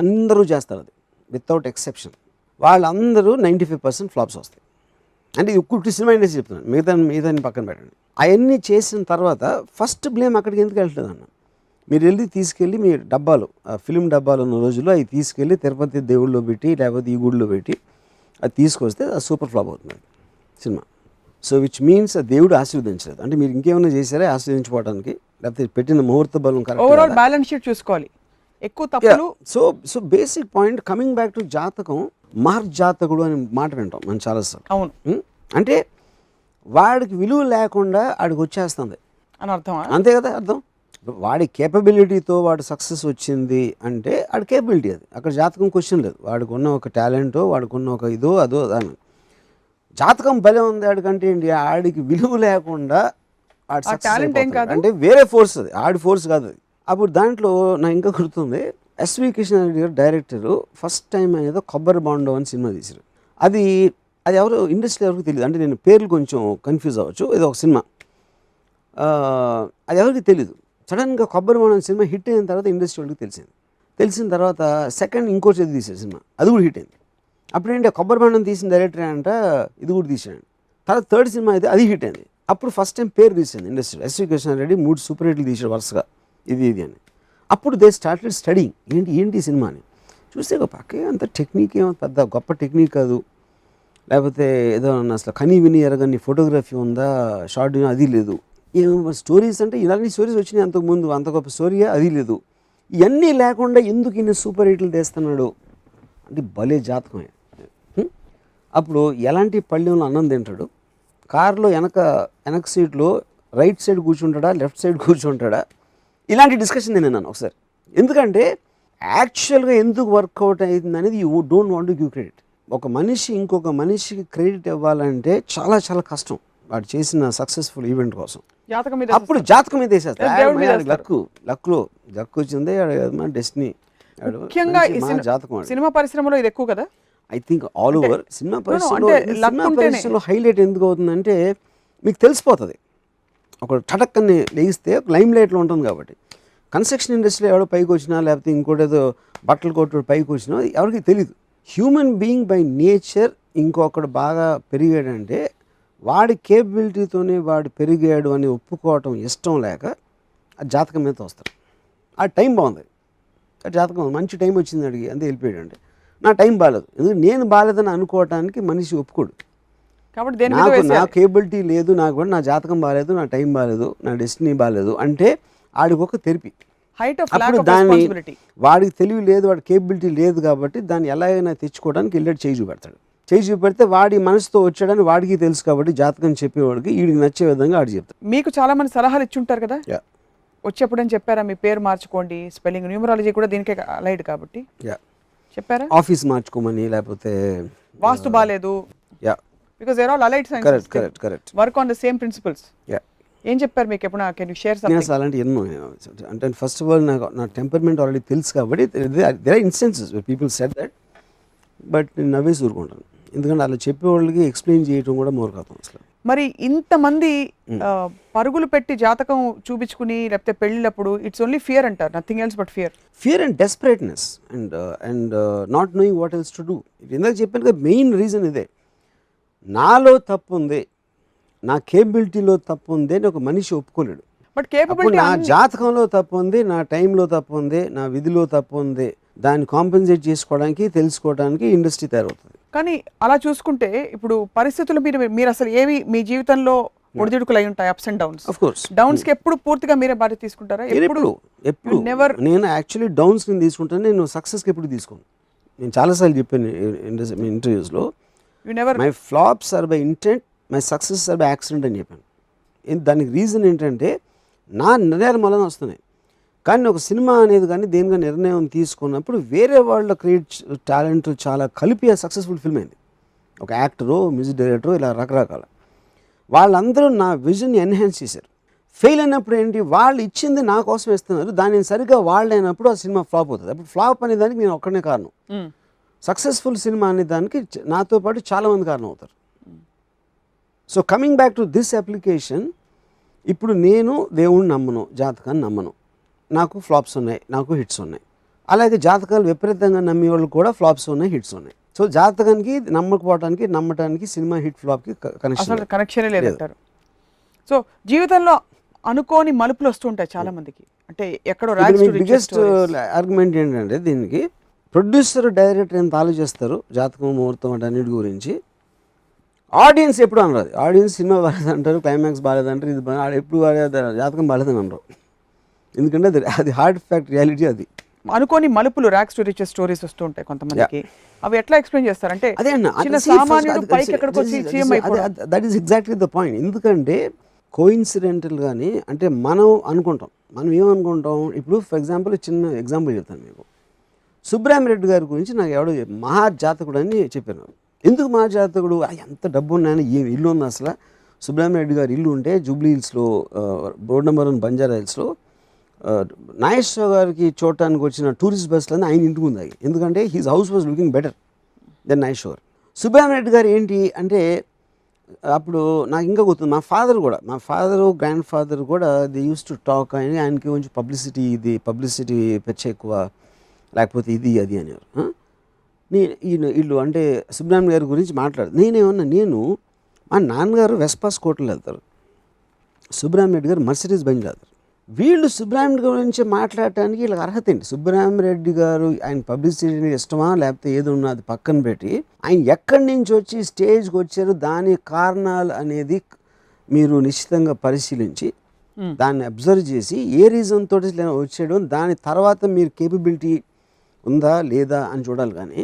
అందరూ చేస్తారు అది వితౌట్ ఎక్సెప్షన్. వాళ్ళందరూ 95% ఫ్లాప్స్ వస్తాయి. అంటే ఒక్కొక్కటి సినిమా ఇండస్ట్రీ చెప్తున్నాను, మిగతా పక్కన పెట్టండి. అవన్నీ చేసిన తర్వాత ఫస్ట్ బ్లేమ్ అక్కడికి ఎందుకు వెళ్తుంది అన్న? మీరు వెళ్ళి తీసుకెళ్ళి మీ డబ్బాలు, ఫిలిం డబ్బాలు ఉన్న రోజుల్లో అవి తీసుకెళ్ళి తిరుపతి దేవుళ్ళలో పెట్టి లేకపోతే ఈ గుడిలో పెట్టి అది తీసుకొస్తే అది సూపర్ ఫ్లాప్ అవుతుంది సినిమా. సో విచ్ మీన్స్ దేవుడు ఆశీర్వదించలేదు. అంటే మీరు ఇంకేమైనా చేశారా ఆశీర్వదించుకోవడానికి, లేకపోతే పెట్టిన ముహూర్త బలం కరెక్ట్. ఓవరాల్ బ్యాలెన్స్ షీట్ చూసుకోవాలి, ఎక్కువ తప్పులు. So basic point coming back to జాతకం, మహర్జాతకుడు అని మాట వింటాం మనం చాలాసార్లు. అవును, అంటే వాడికి విలువ లేకుండా ఆడికి వచ్చేస్తుంది అని అర్థం. అంతే కదా అర్థం. వాడి కేపబిలిటీతో వాడు సక్సెస్ వచ్చింది అంటే వాడి కేపబిలిటీ అది, అక్కడ జాతకం క్వశ్చన్ లేదు. వాడికి ఉన్న ఒక టాలెంటో, వాడికి ఉన్న ఒక ఇదో అదో దాని జాతకం భలే ఉంది ఆడికంటే ఏంటి, ఆడికి విలువ లేకుండా ఆడి సక్సెస్ అంటే వేరే ఫోర్స్, అది ఆడి ఫోర్స్ కాదు అది. అప్పుడు దాంట్లో నా ఇంకా గుర్తుంది, ఎస్వి కృష్ణారెడ్డి గారు డైరెక్టరు ఫస్ట్ టైం అనేది కొబ్బరి బాండో అని సినిమా తీశారు. అది ఎవరు ఇండస్ట్రీ ఎవరికి తెలియదు, అంటే నేను పేర్లు కొంచెం కన్ఫ్యూజ్ అవ్వచ్చు. ఇది ఒక సినిమా, అది ఎవరికి తెలీదు. సడన్గా కొబ్బరి బాండో సినిమా హిట్ అయిన తర్వాత ఇండస్ట్రీ వాళ్ళకి తెలిసిన తర్వాత సెకండ్ ఇంకోటి తీసారు సినిమా, అది కూడా హిట్ అయింది. అప్పుడేంటి కొబ్బరి బాండం తీసిన డైరెక్టర్ అంట ఇది కూడా తీసాడు. తర్వాత థర్డ్ సినిమా అయితే అది హిట్ అయింది. అప్పుడు ఫస్ట్ టైం పేరు తీసింది ఇండస్ట్రీ, ఎస్వి కృష్ణారెడ్డి 3 సూపర్ హిట్లు తీసాడు వరుసగా, ఇది అని. అప్పుడు దే స్టార్టెడ్ స్టడీయింగ్ ఏంటి సినిమా అని. చూస్తే ఒక పక్కే అంత టెక్నిక్ ఏమో పెద్ద గొప్ప టెక్నిక్ కాదు, లేకపోతే ఏదో అసలు కనీ విని ఎరగని ఫోటోగ్రఫీ ఉందా, షార్ట్ అది లేదు. ఏమో స్టోరీస్ అంటే ఇలాంటి స్టోరీస్ వచ్చినాయి అంతకుముందు, అంత గొప్ప స్టోరీయా అది లేదు. ఇవన్నీ లేకుండా ఎందుకు ఇన్ని సూపర్ హిట్లు తీస్తున్నాడు అంటే భలే జాతకమే. అప్పుడు ఎలాంటి పళ్ళెంలో అన్నం తింటాడు, కారులో వెనక సీట్లో రైట్ సైడ్ కూర్చుంటాడా లెఫ్ట్ సైడ్ కూర్చుంటాడా, ఇలాంటి డిస్కషన్ నేను ఒకసారి. ఎందుకంటే యాక్చువల్గా ఎందుకు వర్కౌట్ అవుతుంది అనేది you don't want to give credit. ఒక మనిషి ఇంకొక మనిషికి క్రెడిట్ ఇవ్వాలంటే చాలా చాలా కష్టం వాడు చేసిన సక్సెస్ఫుల్ ఈవెంట్ కోసం. అప్పుడు జాతకం మీద వేసేస్తాడు, లక్ వచ్చిందే డెస్టినీ. ముఖ్యంగా సినిమా పరిశ్రమలో ఇది ఎక్కువ కదా. I think all over cinema పరిశ్రమలో హైలైట్ ఎందుకు అవుతుందంటే మీకు తెలిసిపోతుంది, ఒక టటక్కని లేగిస్తే ఒక లైమ్ లైట్లో ఉంటుంది కాబట్టి. కన్స్ట్రక్షన్ ఇండస్ట్రీలో ఎవడో పైకి వచ్చినా లేకపోతే ఇంకోటి ఏదో బట్టలు కొట్టు పైకి వచ్చినా ఎవరికి తెలియదు. హ్యూమన్ బీయింగ్ బై నేచర్ ఇంకొకడు బాగా పెరిగాడంటే వాడి కేపబిలిటీతోనే వాడు పెరిగాడు అని ఒప్పుకోవటం ఇష్టం లేక ఆ జాతకం మీద వస్తారు. ఆ టైం బాగుంది, ఆ జాతకం మంచి టైం వచ్చింది అడిగి అంతే వెళ్ళిపోయాడు. అంటే నా టైం బాగాలేదు, ఎందుకంటే నేను బాగాలేదని అనుకోవటానికి మనిషి ఒప్పుకోడు. కాబట్టి నా కేబిలిటీ లేదు, నాకు కూడా నా జాతకం బాగాలేదు, నా టైం బాగాలేదు, నా డెస్టినీ బాగాలేదు అంటే ఆడికి ఒక తెరిపి. అప్పుడు దాన్ని వాడికి తెలివి లేదు, వాడి కేబిలిటీ లేదు కాబట్టి దాన్ని ఎలాగైనా తెచ్చుకోవడానికి వెళ్ళాడు చేయి చూపెడితే వాడి మనసుతో వచ్చాడని వాడికి తెలుసు కాబట్టి జాతకం చెప్పేవాడికి వీడికి నచ్చే విధంగా ఆడి చెప్తాడు. మీకు చాలా మంది సలహాలు ఇచ్చుంటారు కదా వచ్చేప్పుడని చెప్పారా, మీ పేరు మార్చుకోండి, స్పెల్లింగ్ న్యూమరాలజీ కూడా దీనికే అలైడ్ కాబట్టి చెప్పారా, ఆఫీస్ మార్చుకోమని, లేకపోతే వాస్తు బాలేదు, because they are all allied sciences, correct work on the same principles. ఏం చెప్పారు మీకు ఎప్పుడు, కెన్ యు షేర్ సంథింగ్? అలాంటి ఎన్నో అంటే ఫస్ట్ ఆఫ్ ఆల్ నా టెంపర్మెంట్ ఆల్రెడీ తెలుసు కాబట్టి there are instances where people said that but నేను నవ్వేసి ఊరుకుంటాను, ఎందుకంటే అలా చెప్పేవాళ్ళకి ఎక్స్ప్లెయిన్ చేయడం కూడా మూర్ఖత్వం అసలు. మరి ఇంతమంది పరుగులు పెట్టి జాతకం చూపించుకుని లేకపోతే పెళ్ళినప్పుడు ఇట్స్ ఓన్లీ ఫియర్ అంటారు, nothing else but fear. Fear and desperateness and not knowing what else to do. ఇందాక చెప్పాను కదా, మెయిన్ రీజన్ ఇదే. నాలో తప్పు ఉంది, నా కేపబిలిటీలో తప్పు ఉంది అని ఒక మనిషి ఒప్పుకోలేడు. బట్ అప్పుడు కేపబిలిటీ నా జాతకంలో తప్పు ఉంది, నా టైంలో తప్పు ఉంది, నా విధిలో తప్పు ఉంది, దాన్ని కాంపెన్సేట్ చేసుకోవడానికి తెలుసుకోవడానికి ఇండస్ట్రీ తయారవుతుంది. కానీ అలా చూసుకుంటే ఇప్పుడు పరిస్థితులు మీరు అసలు ఏవి మీ జీవితంలో ఒడిదుడుకులు అయి ఉంటాయి, ups and downs. Of course downs కి ఎప్పుడు పూర్తిగా మీరే బాధ్యత తీసుకుంటారా? ఎప్పుడు నెవర్. నేను యాక్చువల్లీ డౌన్స్ నేను తీసుకుంటాను, నేను సక్సెస్కి ఎప్పుడు తీసుకోను. నేను చాలాసార్లు చెప్పాను ఇంటర్వ్యూస్లో, you never. My flops are by intent, my success are by accident అని చెప్పాను. దానికి రీజన్ ఏంటంటే నా నిర్ణయాల వలన వస్తున్నాయి. కానీ ఒక సినిమా అనేది కానీ దేనిగా నిర్ణయం తీసుకున్నప్పుడు వేరే వాళ్ళ క్రియేట్ టాలెంట్ చాలా కలిపి ఆ సక్సెస్ఫుల్ ఫిల్మ్ అయింది. ఒక యాక్టరు, మ్యూజిక్ డైరెక్టరు, ఇలా రకరకాల వాళ్ళందరూ నా విజన్ని ఎన్హాన్స్ చేశారు. ఫెయిల్ అయినప్పుడు ఏంటి, వాళ్ళు ఇచ్చింది నా కోసం ఇస్తున్నారు, దానిని సరిగ్గా వాళ్ళు అయినప్పుడు ఆ సినిమా ఫ్లాప్ అవుతుంది. అప్పుడు ఫ్లాప్ అనే దానికి నేను ఒక్కడనే కారణం. సక్సెస్ఫుల్ సినిమా అనే దానికి నాతో పాటు చాలామంది కారణం అవుతారు. So coming back to this application, ఇప్పుడు నేను దేవుణ్ణి నమ్మను, జాతకాన్ని నమ్మను, నాకు ఫ్లాప్స్ ఉన్నాయి, నాకు హిట్స్ ఉన్నాయి. అలాగే జాతకాలు విపరీతంగా నమ్మే వాళ్ళు కూడా ఫ్లాప్స్ ఉన్నాయి, హిట్స్ ఉన్నాయి. సో జాతకానికి నమ్మకపోవడానికి, నమ్మటానికి సినిమా హిట్ ఫ్లాప్కి కనెక్షనే లేదంటారు. సో జీవితంలో అనుకోని మలుపులు వస్తుంటాయి చాలా మందికి. అంటే ఎక్కడో బిగ్గెస్ట్ ఆర్గ్యుమెంట్ ఏంటంటే దీనికి, ప్రొడ్యూసర్ డైరెక్టర్ ఎంత ఆలోచిస్తారు జాతకం ముహూర్తం అంటే అన్నిటి గురించి, ఆడియన్స్ ఎప్పుడు అనరాదు. ఆడియన్స్ సినిమా బాగాలేదంటారు, క్లైమాక్స్ బాగాలేదంటారు, ఇది ఎప్పుడు జాతకం బాగాలేదని అనరు. ఎందుకంటే అది హార్డ్ ఫ్యాక్ట్, రియాలిటీ అది. అనుకోని మలుపులు, ర్యాక్స్ టు రిచెస్ స్టోరీస్ వస్తూ ఉంటాయి కొంతమందికి. అవి ఎట్లా ఎక్స్ప్లెయిన్ చేస్తారు అంటే అదే అన్న, that is exactly the point. ఎందుకంటే కోఇన్సిడెంటల్ కానీ, అంటే మనం అనుకుంటాం, మనం ఏమనుకుంటాం. ఇప్పుడు ఫర్ ఎగ్జాంపుల్ చిన్న ఎగ్జాంపుల్ చెప్తాను మీకు. సుబ్రహ్మరెడ్డి గారి గురించి నాకు ఎవడో మహాజాతకుడు అని చెప్పాను. ఎందుకు మహాజాతకుడు, ఎంత డబ్బు ఉన్నాయని, ఏం ఇల్లు ఉంది అసలు. సుబ్రహ్మరెడ్డి గారి ఇల్లు ఉంటే జూబ్లీ హిల్స్లో, రోడ్ నెంబర్ 1 బంజారా హిల్స్లో, నాగేశ్వర గారికి చూడటానికి వచ్చిన టూరిస్ట్ బస్సులన్నీ ఆయన ఇంటికి ఉంది. ఎందుకంటే his house was looking better than Nageshwar. Subrahmareddy గారు ఏంటి అంటే, అప్పుడు నాకు ఇంకా గుర్తుంది, మా ఫాదరు గ్రాండ్ ఫాదర్ కూడా దే యూస్ టు టాక్ అని, ఆయనకి కొంచెం పబ్లిసిటీ పెచ్చ ఎక్కువ, లేకపోతే ఇది అది అనేవారు. ఈయన ఇల్లు అంటే సుబ్రహ్మణ్యం గారి గురించి నేను మా నాన్నగారు వెస్పా స్కూటర్లో వెళ్తారు, సుబ్రహ్మణ్యం గారు మర్సిడీస్ బండి వెళ్తారు. వీళ్ళు సుబ్రహ్మణ్యం గురించి మాట్లాడటానికి వీళ్ళకి అర్హత ఏంటి? సుబ్రహ్మరెడ్డి గారు ఆయన పబ్లిసిటీ ఇష్టమా లేకపోతే ఏది ఉన్నా అది పక్కన పెట్టి, ఆయన ఎక్కడి నుంచి వచ్చి స్టేజ్కి వచ్చారు, దాని కారణాలు అనేది మీరు నిశ్చితంగా పరిశీలించి దాన్ని అబ్జర్వ్ చేసి ఏ రీజన్ తోటి వచ్చాడు, దాని తర్వాత మీరు కేపబిలిటీ ఉందా లేదా అని చూడాలి. కానీ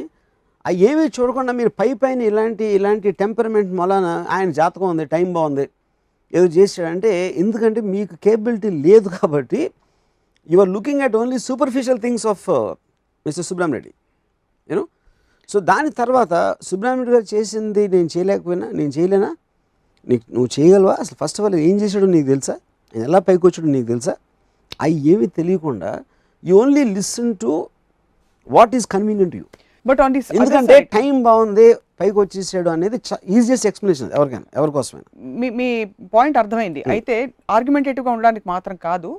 అవి ఏమీ చూడకుండా మీరు పైన ఇలాంటి టెంపర్మెంట్ మూలాన ఆయన జాతకం ఉంది, టైం బాగుంది, ఏదో చేశాడంటే, ఎందుకంటే మీకు కేపబిలిటీ లేదు కాబట్టి you are looking at only superficial things of mister Subrahmareddy, you know. So దాని తర్వాత సుబ్రహ్మరెడ్డి గారు చేసింది నేను చేయలేనా, నువ్వు చేయగలవా, అసలు ఫస్ట్ ఆఫ్ ఆల్ ఏం చేశాడో నీకు తెలుసా, ఆయన ఎలా పైకి వచ్చాడో నీకు తెలుసా, అవి ఏమీ తెలియకుండా you only listen to what is convenient you. But on this, ఎందుకంటే టైం బాగుంది పైకి వచ్చేసాడు అనేది ఈజియెస్ట్ ఎక్స్ప్లెనేషన్ ఎవరికోసమైనా. మీ పాయింట్ అర్థమైంది. అయితే ఆర్గ్యుమెంటేటివ్గా ఉండడానికి మాత్రం కాదు,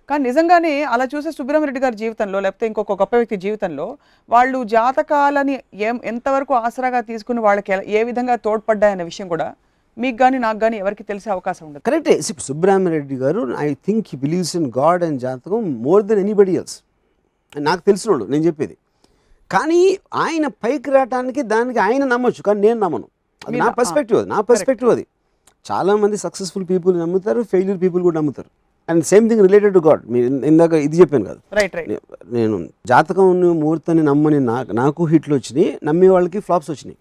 కానీ నిజంగానే అలా చూసే సుబ్రహ్మరెడ్డి గారి జీవితంలో లేకపోతే ఇంకొక గొప్ప వ్యక్తి జీవితంలో వాళ్ళు జాతకాలని ఎంతవరకు ఆసరాగా తీసుకుని వాళ్ళకి ఏ విధంగా తోడ్పడ్డాయన్న విషయం కూడా మీకు కానీ నాకు కానీ ఎవరికి తెలిసే అవకాశం ఉండదు. కరెక్టే. సుబ్రహ్మరెడ్డి గారు I think he believes in God and జాతకం మోర్ దెన్ ఎనీబడి ఎల్స్, నాకు తెలిసినోడు నేను చెప్పేది. కానీ ఆయన పైకి రావడానికి దానికి ఆయన నమ్మొచ్చు, కానీ నేను నమ్మను. అది నా పర్స్పెక్టివ్ అది. చాలామంది సక్సెస్ఫుల్ పీపుల్ నమ్ముతారు, ఫెయిల్యూర్ పీపుల్ కూడా నమ్ముతారు. And same thing related to God. మీరు ఇందాక ఇది చెప్పాను కదా, నేను జాతకం ముహూర్తాన్ని నమ్మని నాకు హిట్లు వచ్చినాయి, నమ్మే వాళ్ళకి ఫ్లాప్స్ వచ్చినాయి.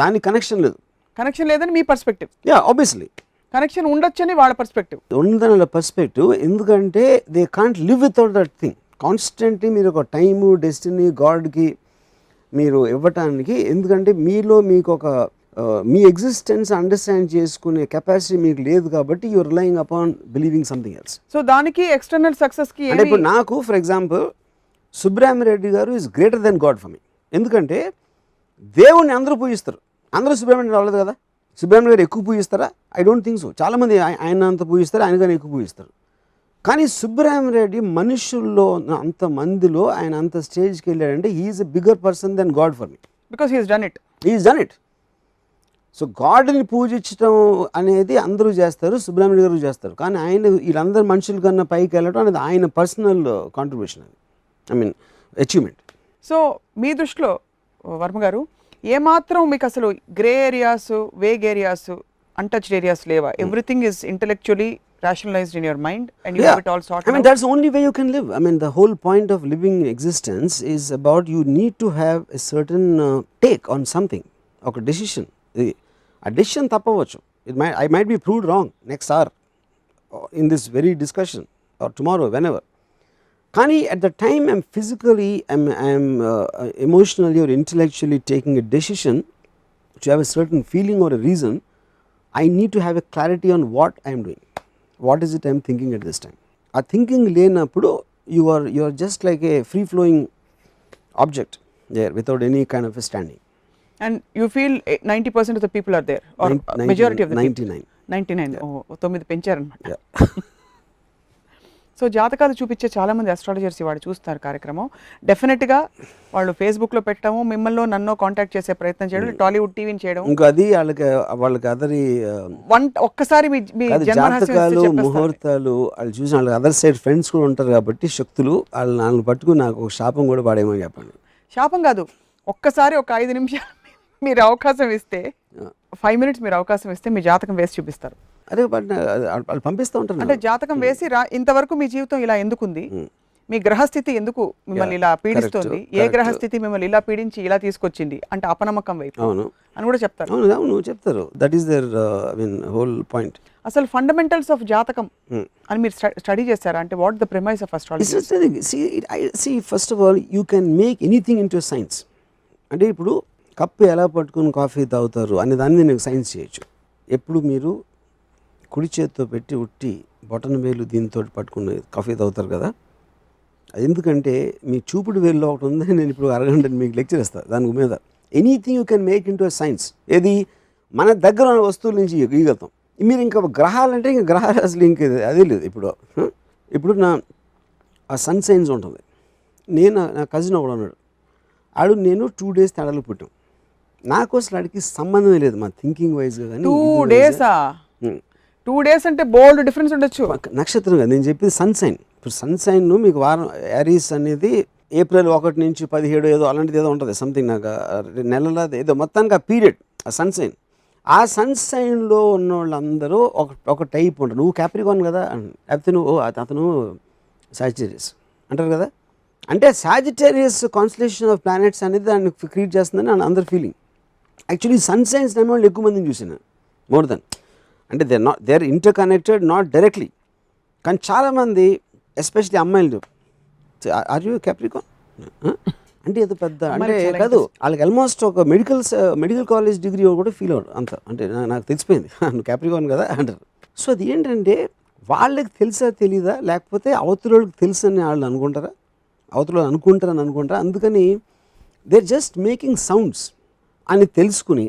దానికి కనెక్షన్ లేదని మీ పర్స్పెక్టివ్. ఆబ్వియస్లీ కనెక్షన్ ఉండొచ్చని వాళ్ళ పర్స్పెక్టివ్, ఉందని వాళ్ళ పర్స్పెక్టివ్. ఎందుకంటే they can't live without that thing. Constantly మీరు ఒక టైము, డెస్టినీ, గాడ్కి మీరు ఇవ్వటానికి, ఎందుకంటే మీలో మీకు ఒక మీ ఎగ్జిస్టెన్స్ అండర్స్టాండ్ చేసుకునే కెపాసిటీ మీకు లేదు కాబట్టి you are relying upon believing something else. So దానికి ఎక్స్టర్నల్ సక్సెస్కి అంటే ఇప్పుడు నాకు ఫర్ ఎగ్జాంపుల్ సుబ్రహ్మరెడ్డి గారు is greater than god for me. ఎందుకంటే దేవుణ్ణి అందరూ పూజిస్తారు. అందరూ సుబ్రహ్మణ్యం రాలేదు కదా. సుబ్రహ్మణ్యం గారు ఎక్కువ పూజిస్తారా? I don't think so. చాలామంది ఆయన అంత పూజిస్తారు, ఆయన కానీ ఎక్కువ పూజిస్తారు. కానీ సుబ్రహ్మణ్యరెడ్డి మనుషుల్లో అంతమందిలో ఆయన అంత స్టేజ్కి వెళ్ళాడంటే he's a bigger person then god for me. Because he's done it. He's done it. So గాడ్ని పూజించడం అనేది అందరూ చేస్తారు, సుబ్రహ్మణ్య గారు చేస్తారు. కానీ ఆయన వీళ్ళందరూ మనుషుల కన్నా పైకి వెళ్ళడం అనేది ఆయన పర్సనల్ కాంట్రిబ్యూషన్, అది ఐ మీన్ అచీవ్మెంట్. సో మీ దృష్టిలో వర్మ గారు ఏమాత్రం మీకు అసలు grey areas, vague areas, untouched areas లేవా? Everything is intellectually rationalized in your mind and you have it all sorted I mean, out? that's the only way you can live. I mean, the whole point of living existence is about you need to have a certain take on something, okay, decision. A decision tappavachu. I might be proved wrong next hour in this very discussion or tomorrow, whenever. Kani at the time I'm physically, I'm emotionally or intellectually taking a decision to have a certain feeling or a reason, I need to have a clarity on what I'm doing. What is it I'm thinking at this time? A thinking లేనప్పుడు you are just like a free flowing object there without any kind of a standing. And you feel 90% of the people are there or majority of the 99. people? 99. Oh, 9 పెంచారన్నమాట. Yeah. So జాతకాలు చూపించే చాలామంది అస్ట్రాలజర్స్ వాడు చూస్తున్నారు కార్యక్రమం. డెఫినెట్గా వాళ్ళు ఫేస్బుక్లో పెట్టడము, మిమ్మల్ని నన్ను కాంటాక్ట్ చేసే ప్రయత్నం చేయడం, టాలీవుడ్ టీవీని చేయడం. ఇంకా అది వాళ్ళకి అదరి ఒక్కసారి మీ జాతకాలు ముహూర్తాలు వాళ్ళు చూసిన వాళ్ళకి అదర్ సైడ్ ఫ్రెండ్స్ కూడా ఉంటారు కాబట్టి శక్తులు వాళ్ళని పట్టుకుని నాకు ఒక శాపం కూడా పాడేమని చెప్పండి. శాపం కాదు, ఒక్కసారి ఒక 5 నిమిషాలు మీరు అవకాశం ఇస్తే, 5 minutes మీరు అవకాశం ఇస్తే మీ జాతకం వేసి చూపిస్తారు. అదే వాళ్ళు పంపిస్తూ ఉంటారు. అంటే జాతకం వేసి ఇంతవరకు మీ జీవితం ఇలా ఎందుకుంది, మీ గ్రహస్థితి ఎందుకు మిమ్మల్ని ఇలా పీడిస్తుంది, ఏ గ్రహస్థితి మిమ్మల్ని ఇలా పీడించి ఇలా తీసుకొచ్చింది అంటే అపనమ్మకం వైపు అని కూడా చెప్తారు. అవును చెప్తారు. That is their whole point. అసలు ఫండమెంటల్స్ ఆఫ్ జాతకం అని మీరు స్టడీ చేస్తారా? అంటే what the premise of astrology? See, first of all, you can make anything into science. అంటే ఇప్పుడు కప్పు ఎలా పట్టుకుని కాఫీ తాగుతారు అనే దాన్ని నేను సైన్స్ చేయొచ్చు. ఎప్పుడు మీరు కుడి చేతితో పెట్టి ఉట్టి బొటన వేలు దీంతో పట్టుకుని కాఫీ తాగుతారు కదా, అది ఎందుకంటే మీ చూపుడు వేలులో ఒకటి ఉందని నేను ఇప్పుడు అరగంట మీకు లెక్చర్ ఇస్తాను దాని మీద. Anything you can make into science. ఏది మన దగ్గర ఉన్న వస్తువుల నుంచి గీయగలుగుతాం. మీరు ఇంకా గ్రహాలంటే ఇంకా గ్రహాలు అసలు ఇంక అదే లేదు. ఇప్పుడు ఆ సన్ సైన్స్ ఉంటుంది. నా కజిన్ ఒకడు ఉన్నాడు, ఆడు నేను 2 days తేడాలు పుట్టాం. నాకు అసలు ఆడికి సంబంధమే లేదు మా థింకింగ్ వైజ్గా. కానీ 2 days అంటే బోల్డ్ డిఫరెన్స్ ఉండొచ్చు. నక్షత్రం కదా నేను చెప్పేది, సన్ సైన్. ఇప్పుడు సన్ సైన్ మీకు వారం యారీస్ అనేది April 1 నుంచి 17 ఏదో అలాంటిది ఏదో ఉంటుంది సంథింగ్, నాకు నెలల ఏదో మొత్తానికి ఆ పీరియడ్ ఆ సన్ సైన్. ఆ సన్ సైన్లో ఉన్న వాళ్ళందరూ ఒక టైప్ ఉంటారు. నువ్వు క్యాప్రికాన్ కదా, లేకపోతే నువ్వు అతను సాజిటేరియస్ అంటారు కదా. అంటే సాజిటేరియస్ కాన్స్టలేషన్ ఆఫ్ ప్లానెట్స్ అనేది దాన్ని క్రియేట్ చేస్తుందని అందరి ఫీలింగ్. యాక్చువల్లీ సన్ సైన్స్ నమ్మే వాళ్ళు ఎక్కువ మందిని చూసాను, మోర్ దెన్. అంటే they are inter connected, not directly. కానీ చాలామంది ఎస్పెషలీ అమ్మాయిలు, ఆర్ యూ క్యాప్రికాన్ అంటే ఏదో పెద్ద అంటే కాదు, వాళ్ళకి ఆల్మోస్ట్ ఒక మెడికల్ కాలేజ్ డిగ్రీ కూడా ఫీల్ అవ్వరు అంత. అంటే నాకు తెలిసిపోయింది నువ్వు క్యాప్రికాన్ కదా అంటారు. సో అది ఏంటంటే వాళ్ళకి తెలుసా తెలీదా, లేకపోతే అవతలకి తెలుసు అని వాళ్ళు అనుకుంటారా, అవతల అనుకుంటారా. అందుకని they are just making sounds అని తెలుసుకుని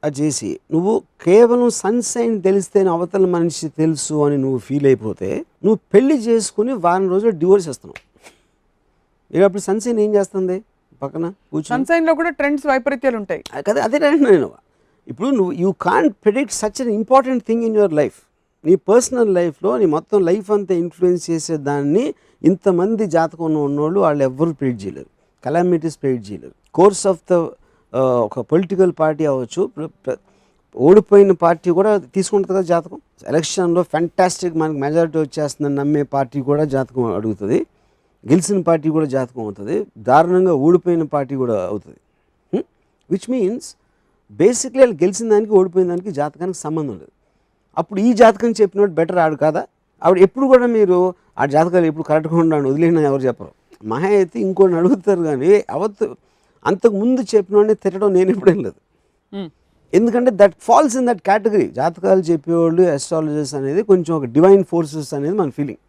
అది చేసి, నువ్వు కేవలం సన్ సైన్ తెలిస్తేనే అవతల మనిషి తెలుసు అని నువ్వు ఫీల్ అయిపోతే నువ్వు పెళ్లి చేసుకుని వారం రోజులు డివోర్స్ చేస్తున్నావు. మీరు అప్పుడు సన్ సైన్ ఏం చేస్తుంది పక్కన కూర్చొని? సన్ సైన్ లో కూడా ట్రెండ్స్ వైపరీత్యాలు ఉంటాయి కదా. అదే నేను ఇప్పుడు you can't predict such an important thing in your life. నీ పర్సనల్ లైఫ్లో నీ మొత్తం లైఫ్ అంతా ఇన్ఫ్లుయెన్స్ చేసే దాన్ని ఇంతమంది జాతకం ఉన్నోళ్ళు వాళ్ళు ఎవ్వరు ప్రెడిక్ట్ చేయలేరు. కలామిటీస్ ప్రెడిక్ట్ చేయలేరు. కోర్స్ ఆఫ్ ద ఒక పొలిటికల్ పార్టీ అవ్వచ్చు, ఓడిపోయిన పార్టీ కూడా తీసుకుంటుంది కదా జాతకం. ఎలక్షన్లో ఫ్యాంటాస్టిక్ మనకి మెజారిటీ వచ్చేస్తుందని నమ్మే పార్టీ కూడా జాతకం అడుగుతుంది, గెలిచిన పార్టీ కూడా జాతకం అవుతుంది, దారుణంగా ఓడిపోయిన పార్టీ కూడా అవుతుంది. విచ్ మీన్స్ బేసిక్లీ వాళ్ళు గెలిచిన దానికి ఓడిపోయిన దానికి జాతకానికి సంబంధం లేదు. అప్పుడు ఈ జాతకం చెప్పినట్టు బెటర్ ఆడు కదా. ఆవిడ ఎప్పుడు కూడా మీరు ఆ జాతకాలు ఎప్పుడు కరెక్ట్గా ఉండాలని వదిలేనా ఎవరు చెప్పరు. మహా అయితే ఇంకోటి అడుగుతారు, కానీ అంతకుముందు చెప్పినోడిని తిట్టడం నేను ఎప్పుడేం లేదు. ఎందుకంటే that falls in that category. జాతకాలు చెప్పేవాళ్ళు అస్ట్రాలజర్స్ అనేది కొంచెం ఒక డివైన్ ఫోర్సెస్ అనేది మన ఫీలింగ్.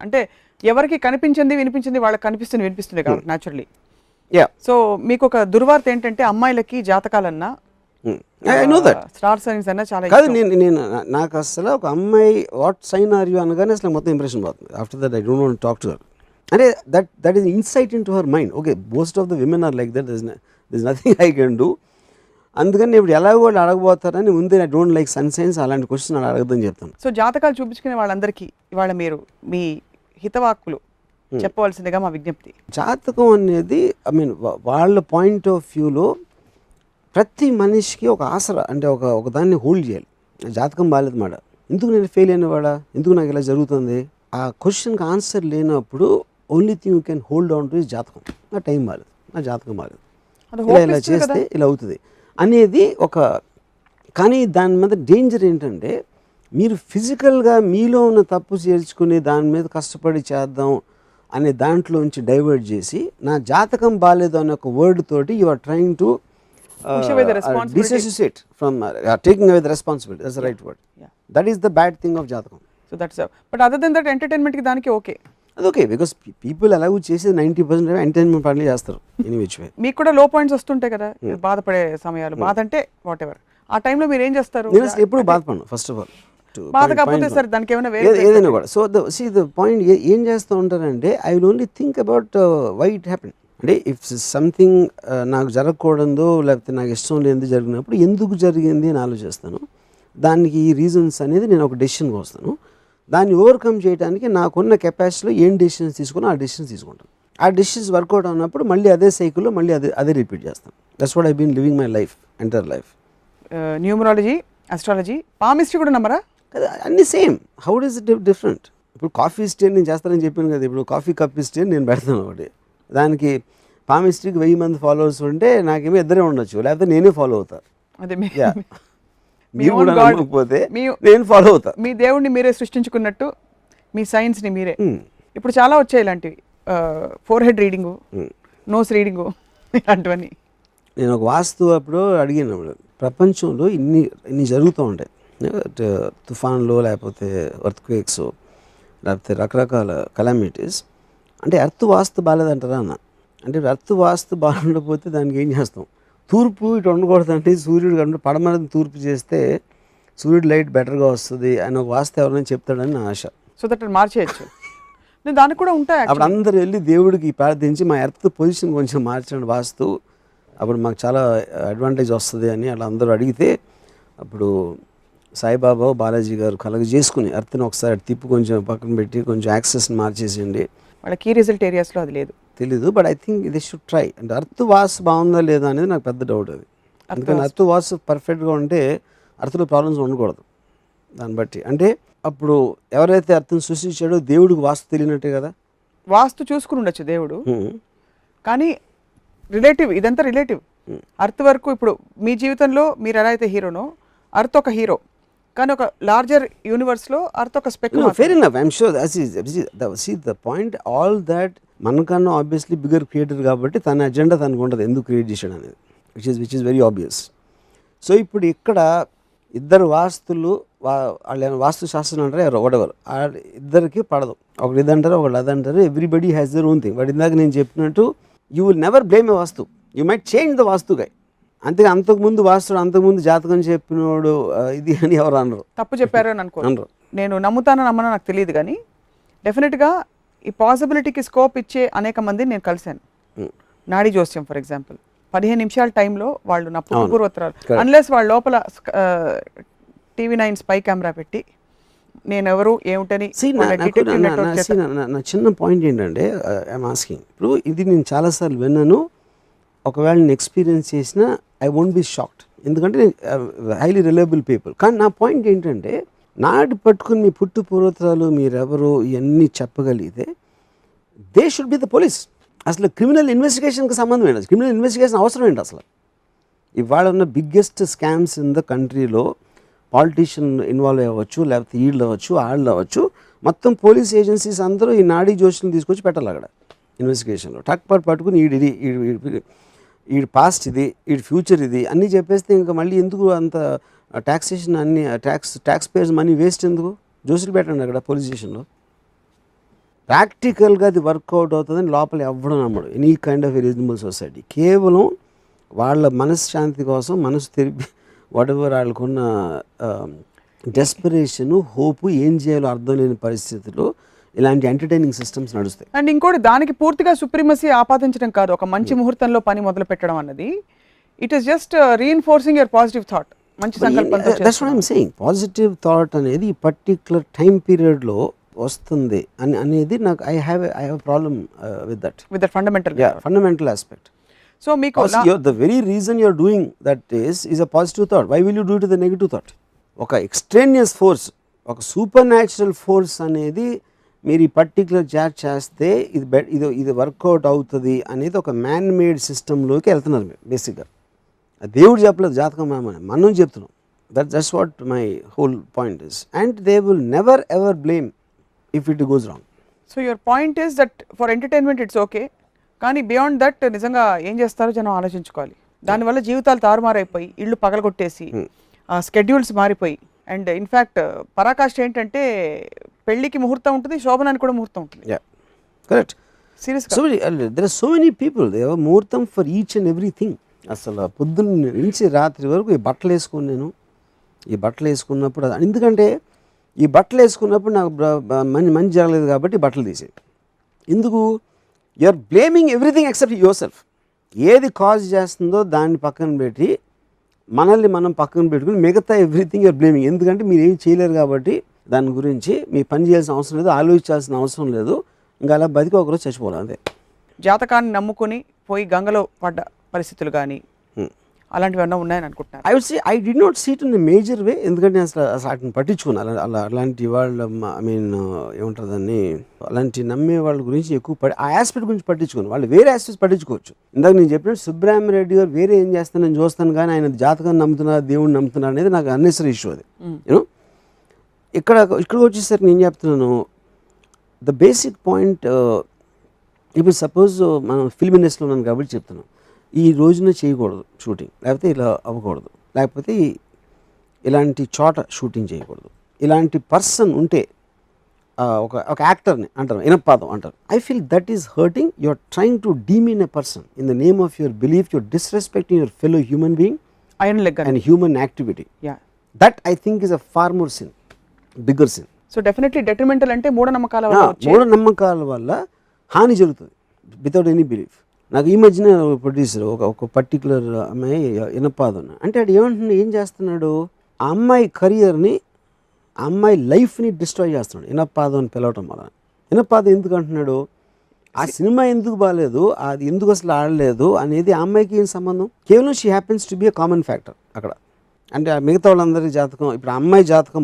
అంటే ఎవరికి కనిపించింది వినిపించింది వాళ్ళకి కనిపిస్తుంది వినిపిస్తుంది కాబట్టి న్యాచురల్లీ. యా సో మీకు ఒక దుర్వార్త ఏంటంటే అమ్మాయిలకి జాతకాలన్నా I know that. Star signs అన్నా చాలా కాదు ఇష్టం. నేను నాకు అసలు ఒక అమ్మాయి వాట్ సైన్ ఆర్ యూ అనగానే అసలు మొత్తం ఇంప్రెషన్ పోతుంది. After that I don't want talk to her. అంటే that is insight into her mind. Okay, most of the women are like that. This nothing I can do. అందుకని ఇప్పుడు ఎలా కూడా అడగబోతారని ముందే I don't like sun signs అలాంటి క్వశ్చన్ అలా అడగదని చెప్తాను. సో జాతకాలు చూపించుకునే వాళ్ళందరికీ ఇవాళ మీరు మీ హితవాక్కులు చెప్పవలసిందిగా మా విజ్ఞప్తి. జాతకం అనేది ఐ మీన్ వాళ్ళ పాయింట్ ఆఫ్ వ్యూలో ప్రతి మనిషికి ఒక ఆసరా, అంటే ఒక దాన్ని హోల్డ్ చేయాలి. జాతకం బాగాలేదు మాట, ఎందుకు నేను ఫెయిల్ అయినవాడా, ఎందుకు నాకు ఇలా జరుగుతుంది, ఆ క్వశ్చన్కి ఆన్సర్ లేనప్పుడు only thing you can hold on to is జాతకం. నా టైం బాగాలేదు, నా జాతకం బాగాలేదు, ఇలా చేస్తే ఇలా అవుతుంది అనేది ఒక. కానీ దాని మీద డేంజర్ ఏంటంటే మీరు ఫిజికల్గా మీలో ఉన్న తప్పు చేర్చుకుని దాని మీద కష్టపడి చేద్దాం అనే దాంట్లోంచి డైవర్ట్ చేసి నా జాతకం బాగాలేదు అనే ఒక వర్డ్ తోటి you are trying to disassociate from taking away the responsibility. That's the right word. Yeah. That is the bad thing of jatakam. So that's but other than that entertainment ki daniki okay. అది ఓకే, బికాస్ పీపుల్ అలాగూ చేసేది 90% ఎంటర్టైన్మెంట్ పనులు చేస్తారు ఇన్ విచ్ వే. మీకు కూడా లో పాయింట్స్ వస్తుంటాయి కదా, బాధపడే సమయాలు. బాధ అంటే వాట్ ఎవర్, ఆ టైంలో మీరు ఏం చేస్తారు? నేను అసలు ఎప్పుడు బాధపడను. ఫస్ట్ ఆఫ్ ఆల్ బాధ కాకపోతే సార్ దానికి ఏమైనా ఏదైనా కూడా. సో ద పాయింట్ ఏం చేస్తూ ఉంటారంటే I will only think about why it happen. అంటే ఇఫ్ సంథింగ్ నాకు జరగకూడదో లేకపోతే నాకు ఇష్టం లేనిది జరిగినప్పుడు ఎందుకు జరిగింది అని ఆలోచిస్తాను. దానికి ఈ రీజన్స్ అనేది నేను ఒక డెసిషన్కి వస్తాను. దాన్ని ఓవర్కమ్ చేయడానికి నాకున్న కెపాసిటీలో ఏం డెసిషన్స్ తీసుకున్నా ఆ డెసిషన్స్ తీసుకుంటాను. ఆ డెసిషన్స్ వర్కౌట్ అయినప్పుడు మళ్ళీ అదే సైకిల్లో మళ్ళీ అదే రిపీట్ చేస్తాను. That's what I been living my life, entire life. Numerology, astrology, palmistry కూడా నమ్మరా? అన్నీ same. How does it different? ఇప్పుడు కాఫీ స్టేన్ నేను చేస్తానని చెప్పాను కదా, ఇప్పుడు కాఫీ కప్ స్టేన్ నేను పెడతాను ఒకటి. దానికి పామిస్ట్రీకి 1000 మంది ఫాలోవర్స్ ఉంటే నాకేమో ఇద్దరే ఉండొచ్చు, లేకపోతే నేనే ఫాలో అవుతా. అదే మీరు కూడా నమ్మకపోతే నేను ఫాలో అవుతా. మీ దేవుడిని మీరే సృష్టించుకున్నట్టు మీ సైన్స్ని మీరే. ఇప్పుడు చాలా వచ్చాయి ఇలాంటివి, forehead reading, nose reading, ఇలాంటివన్నీ. నేను ఒక వాస్తు అప్పుడు అడిగినప్పుడు ప్రపంచంలో ఇన్ని జరుగుతూ ఉంటాయి, తుఫాన్లు లేకపోతే ఎర్త్క్వేక్స్ లేకపోతే రకరకాల కలామిటీస్. అంటే ఎర్త్ వాస్తు బాగాలేదంటారా అన్న. అంటే ఎర్త్ వాస్తు బాగుండకపోతే దానికి ఏం చేస్తాం? తూర్పు ఇటు ఉండకూడదు అంటే సూర్యుడు కంటే పడమరది తూర్పు చేస్తే సూర్యుడు లైట్ బెటర్గా వస్తుంది అని ఒక వాస్తు ఎవరైనా చెప్తాడని నా ఆశ. So that మార్చేయచ్చు. నేను దానికి కూడా ఉంటాయి. అప్పుడు అందరు వెళ్ళి దేవుడికి ప్రార్థించి మా ఎర్త్ పొజిషన్ కొంచెం మార్చండి వాస్తు, అప్పుడు మాకు చాలా అడ్వాంటేజ్ వస్తుంది అని అలా అందరూ అడిగితే అప్పుడు సాయిబాబా బాలాజీ గారు కలగ చేసుకుని ఎర్త్ని ఒకసారి తిప్పి కొంచెం పక్కన పెట్టి కొంచెం యాక్సెస్ని మార్చేసేయండి. వాళ్ళ కీ రిజల్ట్ ఏరియాస్లో అది లేదు, తెలీదు. But I think the should try. అంటే అర్త్ వాస్ బాగుందా లేదా అనేది నాకు పెద్ద డౌట్ అది. అందుకని అర్త్ వాస్ పర్ఫెక్ట్గా ఉంటే అర్త్లో ప్రాబ్లమ్స్ ఉండకూడదు. దాన్ని బట్టి అంటే అప్పుడు ఎవరైతే అర్థం సృష్టించాడో దేవుడికి వాస్తు తెలియనట్టే కదా. వాస్తు చూసుకుని ఉండొచ్చు దేవుడు, కానీ రిలేటివ్, ఇదంతా రిలేటివ్. అర్త్ వరకు ఇప్పుడు మీ జీవితంలో మీరు ఎలా అయితే హీరోనో, అర్త్ ఒక హీరో, కానీ ఒక లార్జర్ యూనివర్స్లో అర్త్ ఒక speck. Fair enough, I'm sure. See the point all that మనకన్నా ఆబ్వియస్లీ బిగ్గర్ క్రియేటర్ కాబట్టి తన అజెండా తనకు ఉంటుంది ఎందుకు క్రియేట్ చేశాడు అనేది, which is very obvious. So ఇప్పుడు ఇక్కడ ఇద్దరు వాస్తులు వాళ్ళు వాస్తు శాస్త్రం అంటారు ఎవరు వడెవర్, ఇద్దరికి పడదు. ఒకటి ఇదంటారు ఒకటి అదంటారు. Everybody has their own thing. But ఇందాక నేను చెప్పినట్టు you will never blame a vastu, you might change the vastu guy. అంతే, అంతకుముందు వాస్తుడు అంతకుముందు జాతకం చెప్పినోడు ఇది అని ఎవరు అనరు. తప్పు చెప్పారు అని అనుకో. నేను నమ్ముతానో నమ్మనో నాకు తెలియదు, కానీ డెఫినెట్గా ఈ పాసిబిలిటీకి స్కోప్ ఇచ్చే అనేక మందిని నేను కలిశాను. నాడీ జోస్యం ఫర్ ఎగ్జాంపుల్, 15 నిమిషాల టైంలో వాళ్ళు నా పూర్వోత్తరాలు, అన్లెస్ వాళ్ళ లోపల TV9 స్పై కెమెరా పెట్టి నేను ఎవరు ఏమిటని. నా చిన్న పాయింట్ ఏంటంటే ఐఎమ్ ఆస్కింగ్, ఇప్పుడు ఇది నేను చాలాసార్లు విన్నాను, ఒకవేళ నేను ఎక్స్పీరియన్స్ చేసినా ఐ వోంట్ బి షాక్డ్, ఎందుకంటే హైలీ రిలయబుల్ పీపుల్. కానీ నా పాయింట్ ఏంటంటే నాటి పట్టుకుని మీ పుట్టు పూర్వోత్తరాలు మీరెవరు ఇవన్నీ చెప్పగలిగితే they should be the police. అసలు క్రిమినల్ ఇన్వెస్టిగేషన్కి సంబంధం ఏంటి? క్రిమినల్ ఇన్వెస్టిగేషన్ అవసరం ఏంటి అసలు? ఇవాళ ఉన్న బిగ్గెస్ట్ స్కామ్స్ ఇన్ ద కంట్రీలో పాలిటీషియన్ ఇన్వాల్వ్ అవ్వచ్చు, లేకపోతే వీళ్ళు అవ్వచ్చు, వాళ్ళు అవ్వచ్చు, మొత్తం పోలీస్ ఏజెన్సీస్ అందరూ ఈ నాడీ జోషులను తీసుకొచ్చి పెట్టాలి అక్కడ ఇన్వెస్టిగేషన్లో. పట్టుకుని ఈ పాస్ట్ ఇది, ఈ ఫ్యూచర్ ఇది అన్నీ చెప్పేస్తే ఇంకా మళ్ళీ ఎందుకు అంత ట్యాక్సేషన్, అన్ని ట్యాక్స్ పేయర్స్ మనీ వేస్ట్ ఎందుకు? జోసులు పెట్టండి అక్కడ పోలీస్ స్టేషన్లో. ప్రాక్టికల్గా అది వర్కౌట్ అవుతుందని లోపల ఎవ్వడం నమ్మడు any kind of reasonable society. కేవలం వాళ్ళ మనశ్శాంతి కోసం మనసు తెరిపి వాటెవర్ వాళ్ళకున్న డెస్పరేషను, హోపు, ఏం చేయాలో అర్థం లేని పరిస్థితుల్లో ఇలాంటి ఎంటర్టైనింగ్ సిస్టమ్స్ నడుస్తాయి. అండ్ ఇంకోటి దానికి పూర్తిగా సుప్రీమసీ ఆపాదించడం కాదు, ఒక మంచి ముహూర్తంలో పని మొదలు పెట్టడం అన్నది it is just reinforcing your positive thought. మంచి సంకల్పంతో that's what I'm saying. Positive thought అనేది ఈ పర్టిక్యులర్ టైం పీరియడ్లో వస్తుంది అనేది నాకు I have problem with that fundamental aspect. So మీకు the very reason you're doing that is a positive thought. Why will you do to the negative thought? ఒక ఎక్స్ట్రేనియస్ ఫోర్స్, ఒక సూపర్ న్యాచురల్ ఫోర్స్ అనేది మీరు ఈ పర్టిక్యులర్ జాట్ చేస్తే ఇది వర్కౌట్ అవుతుంది అనేది ఒక మ్యాన్ మేడ్ సిస్టంలోకి వెళ్తున్నారు మీరు బేసిక్గా. దేవుడు చెప్పలేదు జాతకం మనం చెప్తున్నాం. That's what my whole point is. And they will never ever blame if it goes wrong. So your point is that for entertainment it's okay, కానీ బియాండ్ దట్ నిజంగా ఏం చేస్తారో జనం ఆలోచించుకోవాలి. దానివల్ల జీవితాలు తారుమారైపోయి ఇళ్ళు పగలగొట్టేసి స్కెడ్యూల్స్ మారిపోయి అండ్ ఇన్ఫ్యాక్ట్ పరాకాష్ట ఏంటంటే పెళ్లికి ముహూర్తం ఉంటుంది, శోభనానికి కూడా ముహూర్తం ఉంటుంది. కరెక్ట్. సీరియస్గా there are so many people they have muhurtham for each and everything. అసలు పొద్దున్న నుంచి రాత్రి వరకు ఈ బట్టలు వేసుకుని నేను ఈ బట్టలు వేసుకున్నప్పుడు ఎందుకంటే ఈ బట్టలు వేసుకున్నప్పుడు నాకు మంచి జరగలేదు కాబట్టి బట్టలు తీసేది. ఎందుకు? You are blaming everything except yourself. ఏది కాజ్ చేస్తుందో దాన్ని పక్కన పెట్టి మనల్ని మనం పక్కన పెట్టుకుని మిగతా ఎవ్రీథింగ్ యూఆర్ బ్లేమింగ్. ఎందుకంటే మీరు ఏం చేయలేరు కాబట్టి దాని గురించి మీ పని చేయాల్సిన అవసరం లేదు, ఆలోచించాల్సిన అవసరం లేదు. ఇంకా అలా బతికి ఒకరోజు చచ్చిపోవాలి అంతే. జాతకాన్ని నమ్ముకొని పోయి గంగలో పడ్డ పరిస్థితులు కానీ అలాంటివి ఏమన్నా ఉన్నాయని అనుకుంటున్నాను. I would say I do not see it in major way. ఎందుకంటే అసలు వాటిని పట్టించుకున్నాను. అలాంటి వాళ్ళ ఐ మీన్ ఏమంటారు దాన్ని, అలాంటి నమ్మే వాళ్ళ గురించి ఎక్కువ ఆ ఆస్పెక్ట్ గురించి పట్టించుకోను. వాళ్ళు వేరే ఆస్పెక్ట్స్ పట్టించుకోవచ్చు. ఇందాక నేను చెప్పినట్టు సుబ్రహ్మరెడ్డి గారు వేరే ఏం చేస్తాను నేను చూస్తాను, కానీ ఆయన జాతకాన్ని నమ్ముతున్నారు, దేవుడిని నమ్ముతున్నారు అనేది నాకు అన్నెసరీ ఇష్యూ. అది యూనో ఇక్కడ వచ్చేసరికి నేను చెప్తున్నాను ద బేసిక్ పాయింట్. ఇప్పుడు సపోజ్ మనం ఫిల్మ్ ఇండస్ట్రీలో ఉన్నాను కాబట్టి చెప్తున్నాను, ఈ రోజున చేయకూడదు షూటింగ్, లేకపోతే ఇలా అవ్వకూడదు, లేకపోతే ఇలాంటి చోట షూటింగ్ చేయకూడదు, ఇలాంటి పర్సన్ ఉంటే ఒక యాక్టర్ని అంటారు, ఇనపాదం అంటారు. I feel that is hurting. You are trying to demean a person in the name of your belief. Your disrespecting your fellow human being and human activity. That I think is a far more sin, bigger sin. So definitely detrimental అంటే మూఢనమ్మకాల వల్ల హాని జరుగుతుంది వితౌట్ ఎనీ బిలీఫ్. నాకు ఈ మధ్యన ప్రొడ్యూసర్ ఒక పర్టికులర్ అమ్మాయి ఇనపాదం అంటే అది ఏం చేస్తున్నాడు, ఆ అమ్మాయి కెరియర్ని, ఆ అమ్మాయి లైఫ్ని డిస్ట్రాయ్ చేస్తున్నాడు ఇనపాదం అని పిలవటం వల్ల. ఇనపాదం ఎందుకు అంటున్నాడు, ఆ సినిమా ఎందుకు బాగాలేదు, అది ఎందుకు అసలు ఆడలేదు అనేది ఆ అమ్మాయికి ఏం సంబంధం. కేవలం she happens to be a common factor అక్కడ. అంటే మిగతా వాళ్ళందరి జాతకం, ఇప్పుడు అమ్మాయి జాతకం